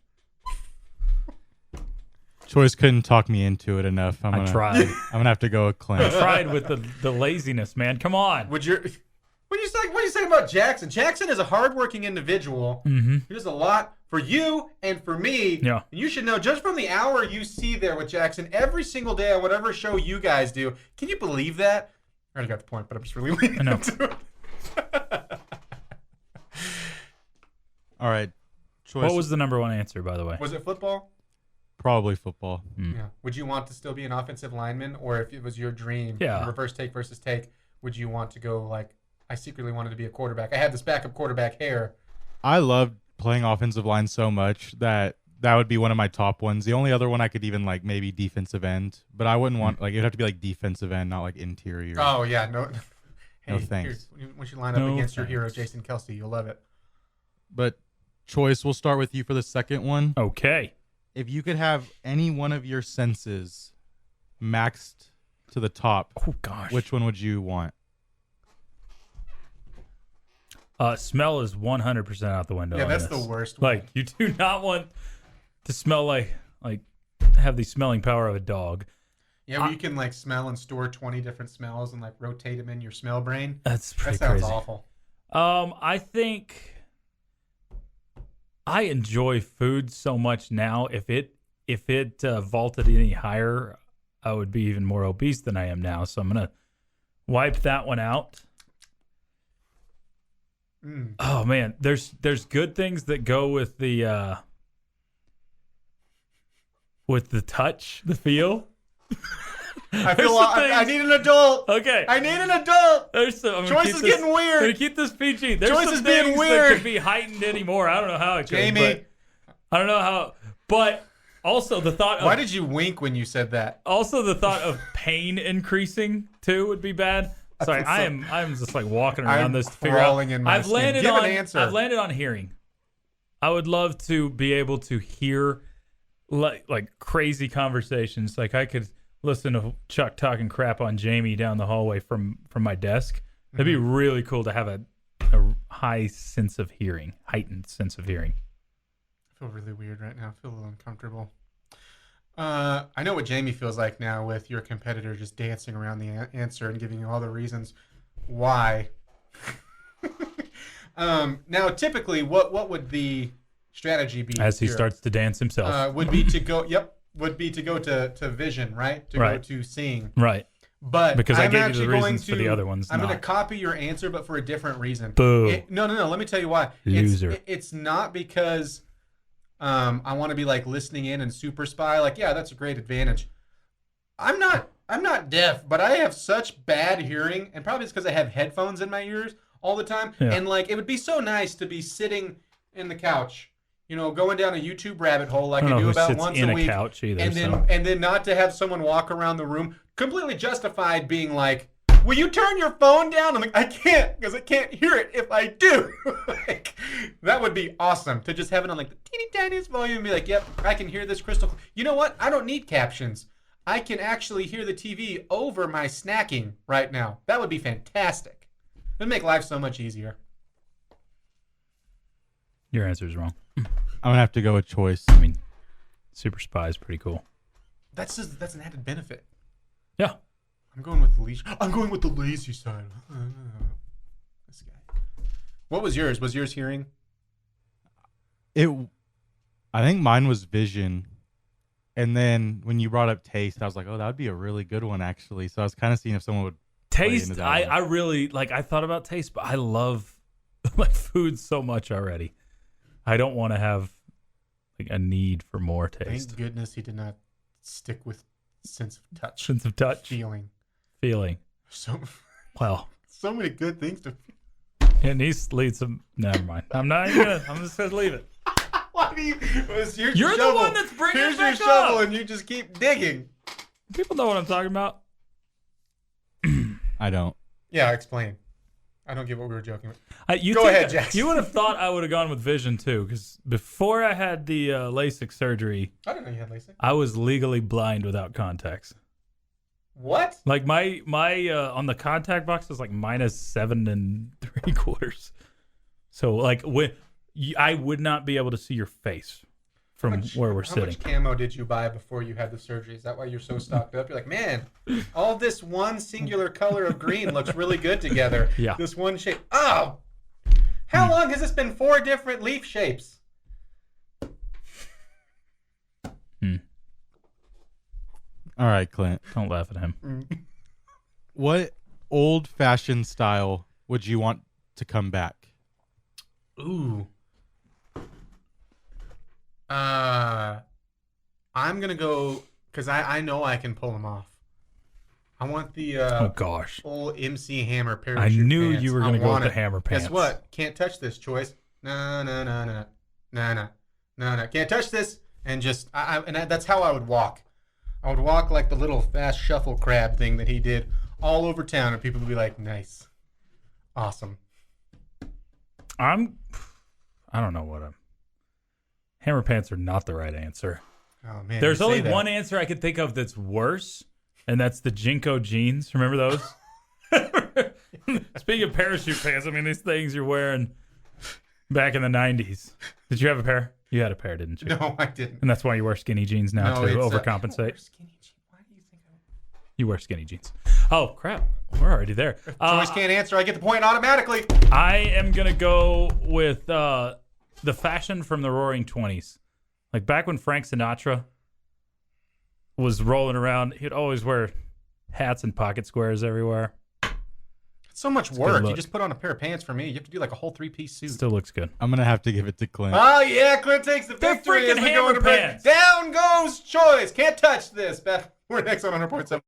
[SPEAKER 4] Choice couldn't talk me into it enough.
[SPEAKER 5] I tried.
[SPEAKER 4] I'm gonna have to go with Clint.
[SPEAKER 5] I tried with the laziness, man. Come on.
[SPEAKER 2] What do you say about Jackson? Jackson is a hardworking individual.
[SPEAKER 5] Mm-hmm.
[SPEAKER 2] He does a lot for you and for me.
[SPEAKER 5] Yeah.
[SPEAKER 2] And you should know, just from the hour you see there with Jackson every single day on whatever show you guys do. Can you believe that? I already got the point, but I'm just really leaning
[SPEAKER 5] I know.
[SPEAKER 2] into it.
[SPEAKER 4] All right, Choice.
[SPEAKER 5] What was the number 1 answer, by the way?
[SPEAKER 2] Was it football?
[SPEAKER 4] Probably football.
[SPEAKER 2] Yeah. Would you want to still be an offensive lineman, or if it was your dream,
[SPEAKER 5] Yeah.
[SPEAKER 2] reverse take versus take, would you want to go like, I secretly wanted to be a quarterback. I had this backup quarterback hair.
[SPEAKER 4] I loved playing offensive line so much that would be one of my top ones. The only other one I could even like maybe defensive end, but I wouldn't want it'd have to be like defensive end, not like interior.
[SPEAKER 2] Oh yeah, no. Hey,
[SPEAKER 4] No thanks.
[SPEAKER 2] Once you line up
[SPEAKER 5] No
[SPEAKER 2] against your hero,
[SPEAKER 5] thanks.
[SPEAKER 2] Jason Kelsey, you'll love it.
[SPEAKER 4] But Choice, we'll start with you for the second one.
[SPEAKER 5] Okay.
[SPEAKER 4] If you could have any one of your senses maxed to the top,
[SPEAKER 5] Oh, gosh.
[SPEAKER 4] which one would you want?
[SPEAKER 5] Smell is 100% out the window.
[SPEAKER 2] Yeah,
[SPEAKER 5] on
[SPEAKER 2] that's
[SPEAKER 5] this.
[SPEAKER 2] the worst one.
[SPEAKER 5] Like, you do not want to smell like have the smelling power of a dog.
[SPEAKER 2] Yeah, where you can like smell and store 20 different smells and like rotate them in your smell brain.
[SPEAKER 5] That's pretty
[SPEAKER 2] That sounds
[SPEAKER 5] crazy.
[SPEAKER 2] awful.
[SPEAKER 5] I think I enjoy food so much now. If it vaulted any higher, I would be even more obese than I am now. So I'm gonna wipe that one out. Oh man, there's good things that go with the touch, the feel.
[SPEAKER 2] I feel I need an adult.
[SPEAKER 5] Okay,
[SPEAKER 2] I need an adult.
[SPEAKER 5] there's some.
[SPEAKER 2] Choice is getting
[SPEAKER 5] I'm
[SPEAKER 2] weird.
[SPEAKER 5] gonna keep this PG. There's
[SPEAKER 2] Choice
[SPEAKER 5] some
[SPEAKER 2] is being
[SPEAKER 5] things that
[SPEAKER 2] weird.
[SPEAKER 5] could be heightened anymore. I don't know how it could.
[SPEAKER 2] Jamie.
[SPEAKER 5] But I don't know how. But also the thought of
[SPEAKER 2] Why did you wink when you said that?
[SPEAKER 5] also the thought of pain increasing too would be bad. Sorry, I'm just like walking around
[SPEAKER 2] I'm
[SPEAKER 5] this to figure out.
[SPEAKER 2] crawling in my skin. Give an answer.
[SPEAKER 5] I've landed on hearing. I would love to be able to hear like crazy conversations. Like I could listen to Chuck talking crap on Jamie down the hallway from my desk. That'd be really cool to have a high sense of hearing, heightened sense of hearing.
[SPEAKER 2] I feel really weird right now. I feel a little uncomfortable. I know what Jamie feels like now with your competitor just dancing around the answer and giving you all the reasons why. Now, typically, what would the strategy be?
[SPEAKER 5] As he
[SPEAKER 2] here?
[SPEAKER 5] starts to dance himself.
[SPEAKER 2] Would be to go. Yep, would be to go to vision, right? To
[SPEAKER 5] Right.
[SPEAKER 2] go to seeing.
[SPEAKER 5] Right.
[SPEAKER 2] But
[SPEAKER 5] Because I
[SPEAKER 2] I'm
[SPEAKER 5] gave you the
[SPEAKER 2] actually going
[SPEAKER 5] reasons for the other ones,
[SPEAKER 2] I'm going to
[SPEAKER 5] not.
[SPEAKER 2] copy your answer, but for a different reason.
[SPEAKER 5] Boo.
[SPEAKER 2] No. Let me tell you why.
[SPEAKER 5] Loser.
[SPEAKER 2] It's not because I want to be like listening in and super spy. Like, yeah, that's a great advantage. I'm not deaf, but I have such bad hearing, and probably it's because I have headphones in my ears all the time.
[SPEAKER 5] Yeah.
[SPEAKER 2] And like, it would be so nice to be sitting in the couch, going down a YouTube rabbit hole like
[SPEAKER 5] I
[SPEAKER 2] I
[SPEAKER 5] don't know
[SPEAKER 2] do
[SPEAKER 5] who
[SPEAKER 2] about
[SPEAKER 5] sits
[SPEAKER 2] once
[SPEAKER 5] in
[SPEAKER 2] a
[SPEAKER 5] a
[SPEAKER 2] week.
[SPEAKER 5] couch either,
[SPEAKER 2] and
[SPEAKER 5] so.
[SPEAKER 2] then not to have someone walk around the room completely justified being like, will you turn your phone down? I'm like, I can't, because I can't hear it if I do. Like, that would be awesome to just have it on like the teeny tiniest volume and be like, yep, I can hear this crystal clear. You know what? I don't need captions. I can actually hear the TV over my snacking right now. That would be fantastic. It would make life so much easier.
[SPEAKER 5] Your answer is wrong.
[SPEAKER 4] I'm gonna have to go with Choice.
[SPEAKER 5] I mean, Super Spy is pretty cool.
[SPEAKER 2] That's an added benefit.
[SPEAKER 5] Yeah.
[SPEAKER 2] I'm going with the lazy side. This guy. What was yours? Was yours hearing?
[SPEAKER 4] I think mine was vision. And then when you brought up taste, I was like, oh, that would be a really good one, actually. So I was kind of seeing if someone would play into
[SPEAKER 5] Taste,
[SPEAKER 4] that
[SPEAKER 5] I
[SPEAKER 4] one.
[SPEAKER 5] really, like, I thought about taste, but I love my food so much already. I don't want to have like a need for more taste.
[SPEAKER 2] Thank goodness he did not stick with sense of touch.
[SPEAKER 5] Sense of touch.
[SPEAKER 2] Feeling.
[SPEAKER 5] So
[SPEAKER 2] Well, so many good things to.
[SPEAKER 5] And he leads some. Never mind. I'm not even gonna. I'm just gonna leave it.
[SPEAKER 2] Why do you? Here's your
[SPEAKER 5] You're the
[SPEAKER 2] shovel.
[SPEAKER 5] one that's bringing
[SPEAKER 2] Here's
[SPEAKER 5] it back
[SPEAKER 2] your shovel,
[SPEAKER 5] up.
[SPEAKER 2] and you just keep digging.
[SPEAKER 5] People know what I'm talking about.
[SPEAKER 4] I don't.
[SPEAKER 2] Yeah, explain. I don't get what we were joking with.
[SPEAKER 5] You
[SPEAKER 2] Go
[SPEAKER 5] think
[SPEAKER 2] ahead,
[SPEAKER 5] that-
[SPEAKER 2] Jackson.
[SPEAKER 5] You would have thought I would have gone with vision too, because before I had the LASIK surgery,
[SPEAKER 2] I didn't know you had LASIK.
[SPEAKER 5] I was legally blind without contacts.
[SPEAKER 2] What?
[SPEAKER 5] Like my on the contact box is like -7 3/4. So like I would not be able to see your face from where we're sitting.
[SPEAKER 2] How much camo did you buy before you had the surgery? Is that why you're so stocked up? You're like, man, all this one singular color of green looks really good together.
[SPEAKER 5] Yeah.
[SPEAKER 2] This one shape. Oh! How long has this been 4 different leaf shapes?
[SPEAKER 4] All right, Clint.
[SPEAKER 5] Don't laugh at him.
[SPEAKER 4] What old-fashioned style would you want to come back?
[SPEAKER 2] Ooh. I'm gonna go because I know I can pull them off. I want the
[SPEAKER 5] Oh gosh.
[SPEAKER 2] old MC Hammer
[SPEAKER 5] I
[SPEAKER 2] parachute
[SPEAKER 5] knew
[SPEAKER 2] pants.
[SPEAKER 5] you were
[SPEAKER 2] I
[SPEAKER 5] going to go with
[SPEAKER 2] want
[SPEAKER 5] the
[SPEAKER 2] it.
[SPEAKER 5] hammer pants.
[SPEAKER 2] Guess what? Can't touch this, Choice. No. Can't touch this. And just that's how I would walk. I would walk like the little fast shuffle crab thing that he did all over town, and people would be like, "Nice, awesome."
[SPEAKER 5] I don't know what I'm. Hammer pants are not the right answer.
[SPEAKER 2] Oh man,
[SPEAKER 5] There's
[SPEAKER 2] you say
[SPEAKER 5] only
[SPEAKER 2] that.
[SPEAKER 5] one answer I could think of that's worse, and that's the Jinko jeans. Remember those? Speaking of parachute pants, I mean these things you're wearing back in the 90s. Did you have a pair? You had a pair, didn't you?
[SPEAKER 2] No, I didn't.
[SPEAKER 5] And that's why you wear skinny jeans now to
[SPEAKER 2] it's,
[SPEAKER 5] overcompensate.
[SPEAKER 2] I don't wear skinny jeans. Why do you think
[SPEAKER 5] You wear skinny jeans. Oh crap, we're already there.
[SPEAKER 2] Choice can't answer? I get the point automatically.
[SPEAKER 5] I am gonna go with the fashion from the Roaring '20s, like back when Frank Sinatra was rolling around. He'd always wear hats and pocket squares everywhere.
[SPEAKER 2] It's so much
[SPEAKER 5] a good
[SPEAKER 2] work. You
[SPEAKER 5] look.
[SPEAKER 2] just put on a pair of pants for me. You have to do like a whole 3-piece suit.
[SPEAKER 5] Still looks good.
[SPEAKER 4] I'm going to have to give it to Clint.
[SPEAKER 2] Oh yeah, Clint takes the
[SPEAKER 5] They're
[SPEAKER 2] victory as
[SPEAKER 5] freaking
[SPEAKER 2] we go
[SPEAKER 5] hammer
[SPEAKER 2] into break.
[SPEAKER 5] pants.
[SPEAKER 2] Down goes Choice. Can't touch this. We're next on 100.7.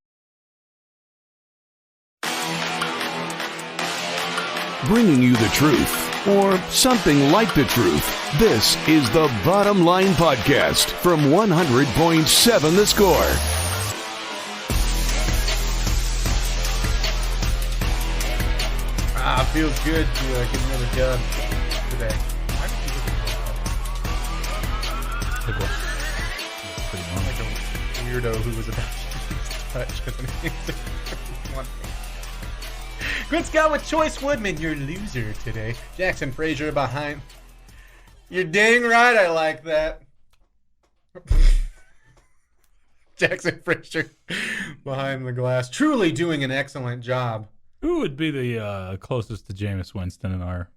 [SPEAKER 1] Bringing you the truth, or something like the truth. This is the Bottom Line Podcast from 100.7 The Score.
[SPEAKER 2] Feels good to get another dub today. Why did you look like a weirdo who was about to touch? Clint Scott with Chois Woodman, your loser today. Jackson Frazier behind. You're dang right, I like that. Jackson Frazier behind the glass, truly doing an excellent job.
[SPEAKER 5] Who would be the closest to Jameis Winston in our?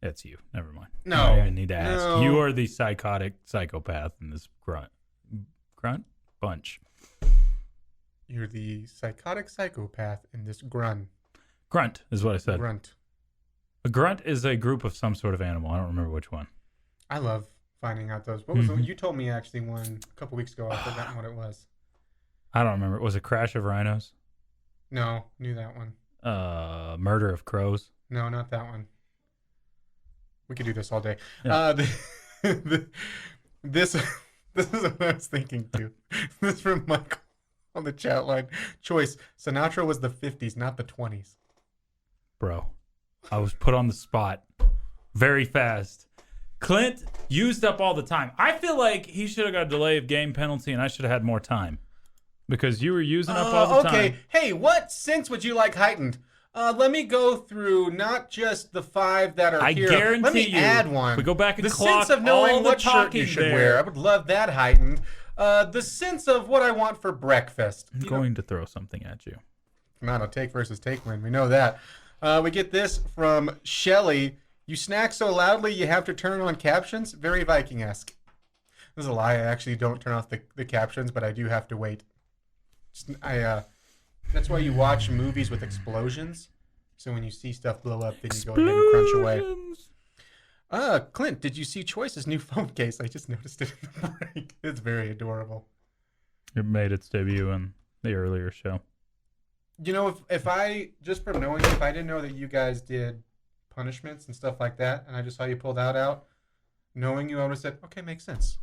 [SPEAKER 5] That's you. Never mind.
[SPEAKER 2] No.
[SPEAKER 5] I don't even need to ask.
[SPEAKER 2] No.
[SPEAKER 5] You are the psychotic psychopath in this grunt bunch.
[SPEAKER 2] You're the psychotic psychopath in this grunt.
[SPEAKER 5] Grunt is what I said.
[SPEAKER 2] Grunt.
[SPEAKER 5] A grunt is a group of some sort of animal. I don't remember which one.
[SPEAKER 2] I love finding out those. What was the one? You told me actually one a couple weeks ago. I've forgotten what it was.
[SPEAKER 5] I don't remember. Was it Crash of Rhinos?
[SPEAKER 2] No, knew that one.
[SPEAKER 5] Murder of Crows?
[SPEAKER 2] No, not that one. We could do this all day.
[SPEAKER 5] Yeah.
[SPEAKER 2] This is what I was thinking too. This is from Michael on the chat line. Choice. Sinatra was the 50s, not the 20s.
[SPEAKER 5] Bro, I was put on the spot very fast. Clint used up all the time. I feel like he should have got a delay of game penalty and I should have had more time. Because you were using up all the
[SPEAKER 2] okay.
[SPEAKER 5] time.
[SPEAKER 2] Hey, what sense would you like heightened? Let me go through not just the 5 that are
[SPEAKER 5] I
[SPEAKER 2] here.
[SPEAKER 5] guarantee
[SPEAKER 2] Let me
[SPEAKER 5] you,
[SPEAKER 2] add one.
[SPEAKER 5] we go back and
[SPEAKER 2] the
[SPEAKER 5] clock
[SPEAKER 2] sense of knowing
[SPEAKER 5] all the
[SPEAKER 2] what shirt you
[SPEAKER 5] talking
[SPEAKER 2] should
[SPEAKER 5] there.
[SPEAKER 2] wear. I would love that heightened. The sense of what I want for breakfast.
[SPEAKER 5] I'm going to throw something at you.
[SPEAKER 2] Come on, a take versus take win. We know that. We get this from Shelly. You snack so loudly you have to turn on captions. Very Viking-esque. This is a lie. I actually don't turn off the captions, but I do have to wait. That's why you watch movies with explosions. So when you see stuff blow up, then you go ahead and crunch away. Clint, did you see Choice's new phone case? I just noticed it in the break. It's very adorable.
[SPEAKER 5] It made its debut in the earlier show.
[SPEAKER 2] You know, if I, just from knowing, if I didn't know that you guys did punishments and stuff like that, and I just saw you pull that out, knowing you, I would have said, okay, makes sense.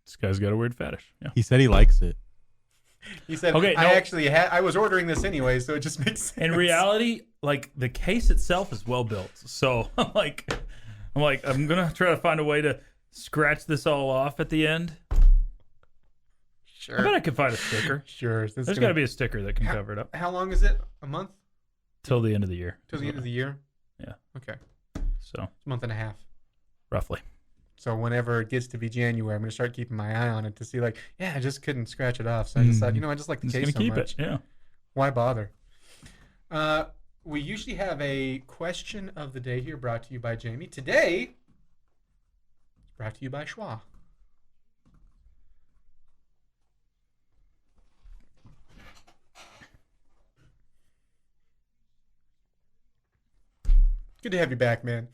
[SPEAKER 5] This guy's got a weird fetish. Yeah.
[SPEAKER 4] He said he likes it.
[SPEAKER 2] He said,
[SPEAKER 5] Okay,
[SPEAKER 2] I
[SPEAKER 5] no.
[SPEAKER 2] actually I was ordering this anyway, so it just makes sense.
[SPEAKER 5] In reality, like the case itself is well built. So I'm like, I'm gonna try to find a way to scratch this all off at the end.
[SPEAKER 2] Sure.
[SPEAKER 5] I bet I could find a sticker.
[SPEAKER 2] Sure.
[SPEAKER 5] There's got to be a sticker that can cover it up
[SPEAKER 2] How long is it? A month?
[SPEAKER 5] till the end of the year.
[SPEAKER 2] Till the end of the year?
[SPEAKER 5] Yeah.
[SPEAKER 2] Okay.
[SPEAKER 5] So
[SPEAKER 2] It's a month and a half.
[SPEAKER 5] roughly.
[SPEAKER 2] So whenever it gets to be January, I'm going to start keeping my eye on it to see, like, yeah, I just couldn't scratch it off. So I just thought, I just like the
[SPEAKER 5] Just
[SPEAKER 2] case
[SPEAKER 5] gonna
[SPEAKER 2] so
[SPEAKER 5] keep
[SPEAKER 2] much.
[SPEAKER 5] it. Yeah.
[SPEAKER 2] Why bother? We usually have a question of the day here brought to you by Jamie. Today, it's brought to you by Chois. Good to have you back, man.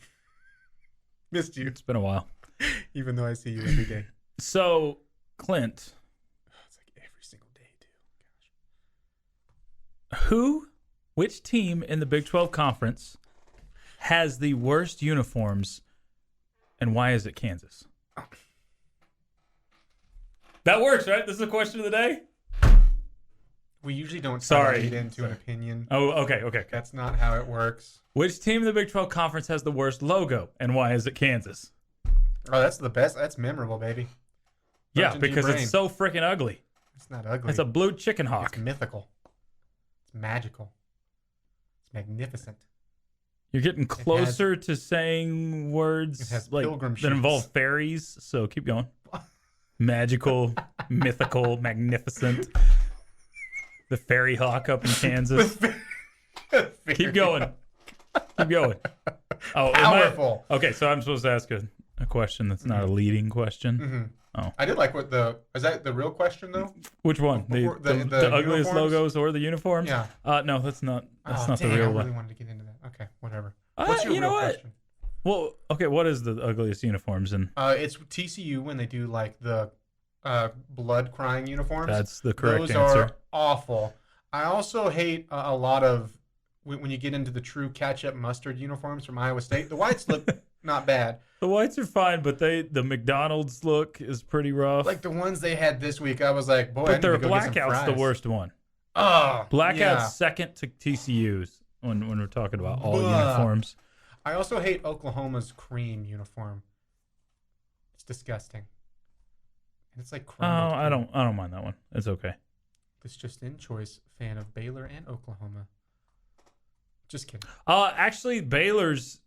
[SPEAKER 2] Missed you,
[SPEAKER 5] It's been a while.
[SPEAKER 2] even though I see you every day.
[SPEAKER 5] So Clint,
[SPEAKER 2] It's like every single day, dude.
[SPEAKER 5] which team in the Big 12 Conference has the worst uniforms, and why is it Kansas? That works, right? This is the question of the day?
[SPEAKER 2] We usually don't
[SPEAKER 5] Sorry.
[SPEAKER 2] lead into an opinion.
[SPEAKER 5] Oh, okay.
[SPEAKER 2] That's not how it works.
[SPEAKER 5] Which team in the Big 12 Conference has the worst logo, and why is it Kansas?
[SPEAKER 2] Oh, that's the best. That's memorable, baby.
[SPEAKER 5] Yeah,
[SPEAKER 2] Burnt into your
[SPEAKER 5] because
[SPEAKER 2] brain.
[SPEAKER 5] it's so freaking ugly.
[SPEAKER 2] It's not ugly.
[SPEAKER 5] It's a blue chicken
[SPEAKER 2] It's
[SPEAKER 5] hawk.
[SPEAKER 2] mythical. It's magical. It's magnificent.
[SPEAKER 5] You're getting closer to saying
[SPEAKER 2] It
[SPEAKER 5] words
[SPEAKER 2] has
[SPEAKER 5] like
[SPEAKER 2] pilgrim
[SPEAKER 5] that involve
[SPEAKER 2] shoes.
[SPEAKER 5] fairies, so keep going. Magical, mythical, magnificent. The fairy hawk up in Kansas. Keep going. Keep going. Oh,
[SPEAKER 2] Powerful.
[SPEAKER 5] Okay, so I'm supposed to ask a question that's not a leading question.
[SPEAKER 2] Mhm.
[SPEAKER 5] Oh.
[SPEAKER 2] I did like is that the real question though?
[SPEAKER 5] Which one?
[SPEAKER 2] Before-
[SPEAKER 5] The
[SPEAKER 2] the
[SPEAKER 5] ugliest
[SPEAKER 2] uniforms?
[SPEAKER 5] logos or the uniforms?
[SPEAKER 2] Yeah.
[SPEAKER 5] No, that's not
[SPEAKER 2] Oh,
[SPEAKER 5] not
[SPEAKER 2] dang,
[SPEAKER 5] the real
[SPEAKER 2] I really
[SPEAKER 5] one.
[SPEAKER 2] wanted to get into that. Okay, whatever. What's your
[SPEAKER 5] you know
[SPEAKER 2] real
[SPEAKER 5] what?
[SPEAKER 2] question?
[SPEAKER 5] Well, okay, what is the ugliest uniforms? And
[SPEAKER 2] It's TCU when they do like the blood crying uniforms.
[SPEAKER 5] that's the correct
[SPEAKER 2] Those
[SPEAKER 5] answer.
[SPEAKER 2] are awful. I also hate a lot of when you get into the true ketchup mustard uniforms from Iowa State. The whites look not bad.
[SPEAKER 5] The whites are fine, but the McDonald's look is pretty rough.
[SPEAKER 2] Like the ones they had this week, I was like, boy, I
[SPEAKER 5] but
[SPEAKER 2] need
[SPEAKER 5] their
[SPEAKER 2] to go get some
[SPEAKER 5] blackout's the
[SPEAKER 2] fries.
[SPEAKER 5] worst one.
[SPEAKER 2] Oh,
[SPEAKER 5] Blackout's
[SPEAKER 2] yeah.
[SPEAKER 5] second to TCU's when we're talking about all
[SPEAKER 2] Blah.
[SPEAKER 5] uniforms.
[SPEAKER 2] I also hate Oklahoma's cream uniform. It's disgusting. And it's like
[SPEAKER 5] Oh,
[SPEAKER 2] crumbled
[SPEAKER 5] I
[SPEAKER 2] cream.
[SPEAKER 5] don't mind that one. It's okay.
[SPEAKER 2] This just in choice fan of Baylor and Oklahoma. Just kidding.
[SPEAKER 5] Actually, Baylor's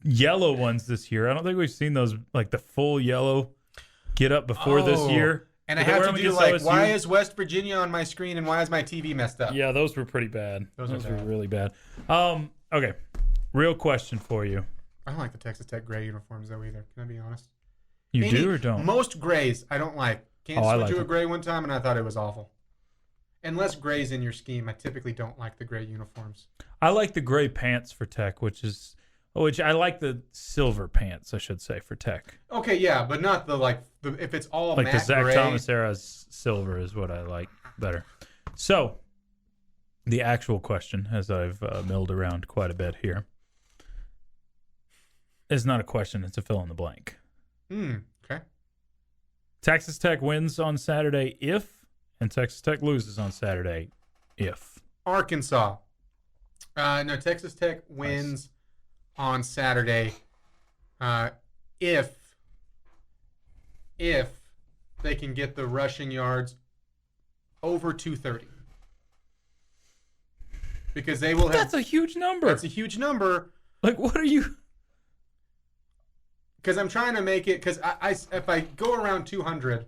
[SPEAKER 5] yellow ones this year. I don't think we've seen those like the full yellow get up before this
[SPEAKER 2] Oh.
[SPEAKER 5] year.
[SPEAKER 2] And I
[SPEAKER 5] Did they
[SPEAKER 2] have
[SPEAKER 5] wear
[SPEAKER 2] to
[SPEAKER 5] them
[SPEAKER 2] do
[SPEAKER 5] against
[SPEAKER 2] like,
[SPEAKER 5] OSU?
[SPEAKER 2] why is West Virginia on my screen and why is my TV messed up?
[SPEAKER 5] Yeah, those were pretty bad.
[SPEAKER 2] Those are
[SPEAKER 5] were
[SPEAKER 2] bad.
[SPEAKER 5] really bad. Okay. Real question for you.
[SPEAKER 2] I don't like the Texas Tech gray uniforms though either. Can I be honest?
[SPEAKER 5] You do or don't?
[SPEAKER 2] Most grays I don't like. Kansas
[SPEAKER 5] I
[SPEAKER 2] went
[SPEAKER 5] like
[SPEAKER 2] to a
[SPEAKER 5] them.
[SPEAKER 2] gray one time and I thought it was awful. Unless gray's in your scheme, I typically don't like the gray uniforms.
[SPEAKER 5] I like the gray pants for Tech, which I like the silver pants, I should say, for Tech.
[SPEAKER 2] Okay, yeah, but not if it's all
[SPEAKER 5] Like the
[SPEAKER 2] matte
[SPEAKER 5] Zach
[SPEAKER 2] gray.
[SPEAKER 5] Thomas era's silver is what I like better. So, the actual question, as I've milled around quite a bit here, is not a question, it's a fill in the blank.
[SPEAKER 2] Okay.
[SPEAKER 5] Texas Tech wins on Saturday if, and Texas Tech loses on Saturday if.
[SPEAKER 2] Arkansas. No, Texas Tech wins on Saturday. If they can get the rushing yards over 230. Because they will have.
[SPEAKER 5] That's a huge number.
[SPEAKER 2] That's a huge number.
[SPEAKER 5] Like, what are you?
[SPEAKER 2] Because I'm trying to make it. Because if I go around 200,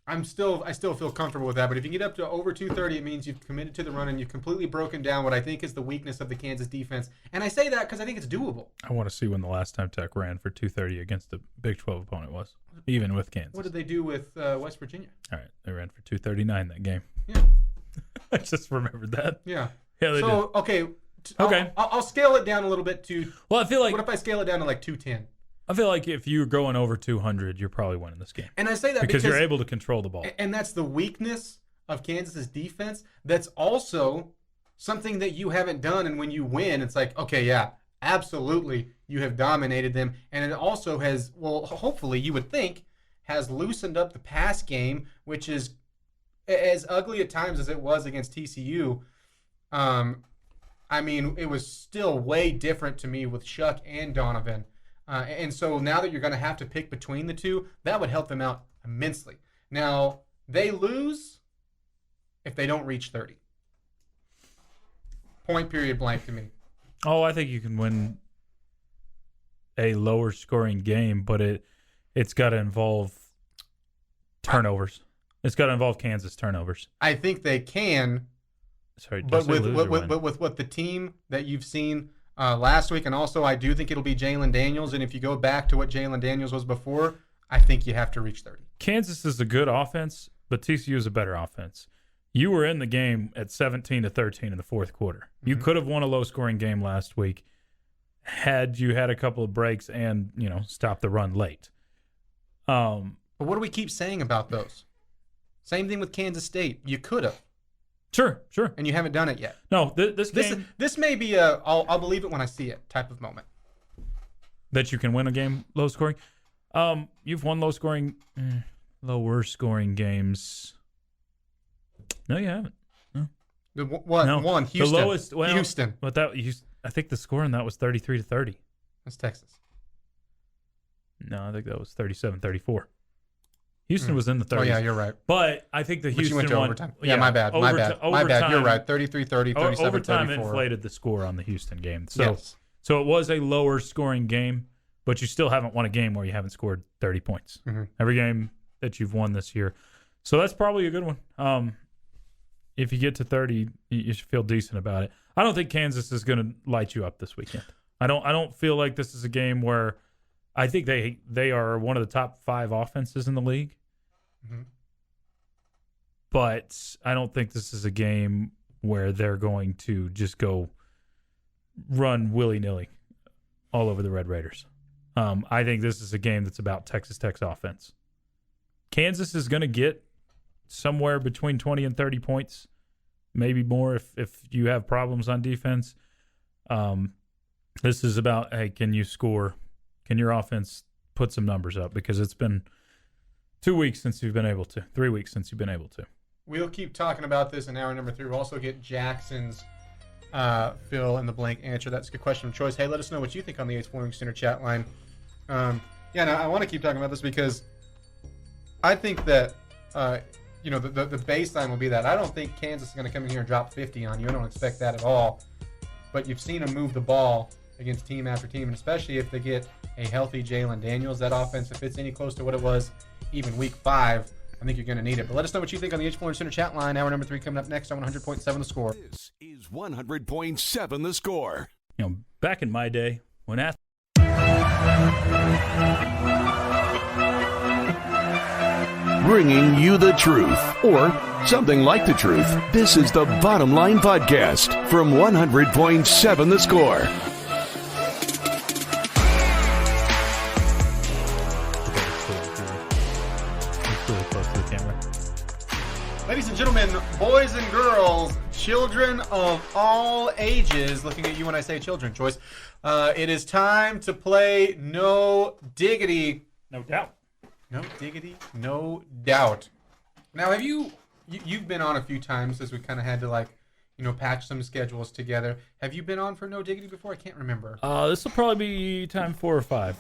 [SPEAKER 2] I still feel comfortable with that. But if you get up to over 230, it means you've committed to the run and you've completely broken down what I think is the weakness of the Kansas defense. And I say that because I think it's doable.
[SPEAKER 5] I want to see when the last time Tech ran for 230 against a Big 12 opponent was, even with Kansas.
[SPEAKER 2] What did they do with West Virginia?
[SPEAKER 5] All right, they ran for 239 that game.
[SPEAKER 2] Yeah.
[SPEAKER 5] I just remembered that.
[SPEAKER 2] Yeah.
[SPEAKER 5] Yeah, they did.
[SPEAKER 2] Okay.
[SPEAKER 5] Okay.
[SPEAKER 2] I'll scale it down a little bit to.
[SPEAKER 5] Well, I feel like
[SPEAKER 2] What if I scale it down to like 210?
[SPEAKER 5] I feel like if you're going over 200, you're probably winning this game.
[SPEAKER 2] And I say that
[SPEAKER 5] because you're able to control the ball.
[SPEAKER 2] And that's the weakness of Kansas's defense. That's also something that you haven't done. And when you win, it's like, okay, yeah, absolutely, you have dominated them. And it also has, well, hopefully, you would think, has loosened up the pass game, which is as ugly at times as it was against TCU. I mean, it was still way different to me with Shuck and Donovan. And so now that you're going to have to pick between the two, that would help them out immensely. Now, they lose if they don't reach 30. Point period blank to me.
[SPEAKER 5] Oh, I think you can win a lower scoring game, but it's got to involve turnovers. It's got to involve Kansas turnovers.
[SPEAKER 2] I think they can.
[SPEAKER 5] Sorry,
[SPEAKER 2] but with what the team that you've seen last week, and also I do think it'll be Jalen Daniels. And if you go back to what Jalen Daniels was before, I think you have to reach 30.
[SPEAKER 5] Kansas is a good offense, but TCU is a better offense. You were in the game at 17-13 in the fourth quarter. Mm-hmm. You could have won a low-scoring game last week had you had a couple of breaks and stopped the run late.
[SPEAKER 2] But what do we keep saying about those? Same thing with Kansas State. You could have.
[SPEAKER 5] Sure.
[SPEAKER 2] And you haven't done it yet.
[SPEAKER 5] No, this game...
[SPEAKER 2] This may be a I'll believe it when I see it type of moment.
[SPEAKER 5] That you can win a game low scoring? You've won lower scoring games. No, you haven't. No.
[SPEAKER 2] One, Houston.
[SPEAKER 5] The lowest,
[SPEAKER 2] Houston.
[SPEAKER 5] But I think the score in that was 33-30.
[SPEAKER 2] That's Texas.
[SPEAKER 5] No, I think that was 37-34. Houston was in the 30s.
[SPEAKER 2] Oh, yeah, you're right.
[SPEAKER 5] But I think the Houston
[SPEAKER 2] went to
[SPEAKER 5] one...
[SPEAKER 2] overtime. Yeah, my bad. My bad. You're right. 33-30, 37-34.
[SPEAKER 5] Overtime inflated the score on the Houston game. So,
[SPEAKER 2] yes.
[SPEAKER 5] So it was a lower scoring game, but you still haven't won a game where you haven't scored 30 points. Mm-hmm. Every game that you've won this year. So that's probably a good one. If you get to 30, you should feel decent about it. I don't think Kansas is going to light you up this weekend. I don't feel like this is a game where... I think they are one of the top 5 offenses in the league. Mm-hmm. But I don't think this is a game where they're going to just go run willy-nilly all over the Red Raiders. I think this is a game that's about Texas Tech's offense. Kansas is going to get somewhere between 20 and 30 points, maybe more if you have problems on defense. This is about, hey, can you score? Can your offense put some numbers up? Because it's been 2 weeks since you've been able to, 3 weeks since you've been able to.
[SPEAKER 2] We'll keep talking about this in hour number 3. We'll also get Jackson's fill in the blank answer. That's a good question of choice. Hey, let us know what you think on the H Flooring Center chat line. I want to keep talking about this because I think that the baseline will be that I don't think Kansas is going to come in here and drop 50 on you. I don't expect that at all. But you've seen them move the ball against team after team, and especially if they get a healthy Jalen Daniels, that offense, if it's any close to what it was even week 5, I think you're going to need it. But let us know what you think on the H Flooring Center chat line. Hour number 3 coming up next on 100.7 The Score.
[SPEAKER 1] This is 100.7 The Score.
[SPEAKER 5] Back in my day, when
[SPEAKER 1] bringing you the truth, or something like the truth. This is the Bottom Line Podcast from 100.7 The Score.
[SPEAKER 2] Ladies and gentlemen, boys and girls, children of all ages, looking at you when I say children, Choice, it is time to play No Diggity.
[SPEAKER 5] No doubt.
[SPEAKER 2] No Diggity, No Doubt. Now, have you've been on a few times as we kind of had to patch some schedules together. Have you been on for No Diggity before? I can't remember.
[SPEAKER 5] This will probably be time 4 or 5.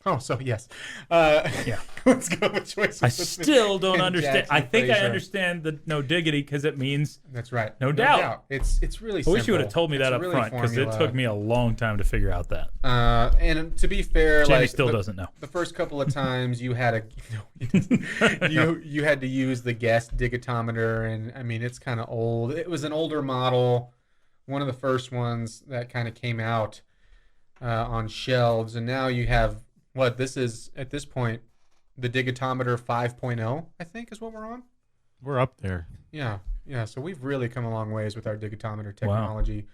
[SPEAKER 2] Oh, so yes.
[SPEAKER 5] Yeah.
[SPEAKER 2] Let's go with Choice
[SPEAKER 5] I
[SPEAKER 2] Woodman
[SPEAKER 5] still don't
[SPEAKER 2] and
[SPEAKER 5] understand.
[SPEAKER 2] Jackson
[SPEAKER 5] I think I
[SPEAKER 2] Frazier.
[SPEAKER 5] understand the no diggity because it means
[SPEAKER 2] That's right.
[SPEAKER 5] No doubt.
[SPEAKER 2] It's really
[SPEAKER 5] I
[SPEAKER 2] simple.
[SPEAKER 5] wish you would have told me that
[SPEAKER 2] It's
[SPEAKER 5] up
[SPEAKER 2] really
[SPEAKER 5] front because it
[SPEAKER 2] formula.
[SPEAKER 5] took me a long time to figure out that.
[SPEAKER 2] And to be fair,
[SPEAKER 5] Jamie
[SPEAKER 2] like
[SPEAKER 5] still doesn't know.
[SPEAKER 2] the first couple of times you had you had to use the guest digitometer, and I mean it's kind of old. It was an older model, one of the first ones that kind of came out on shelves, and now you have what this is at this point, the digitometer 5.0, I think is what we're on.
[SPEAKER 4] We're up there.
[SPEAKER 2] Yeah. So we've really come a long ways with our digitometer technology.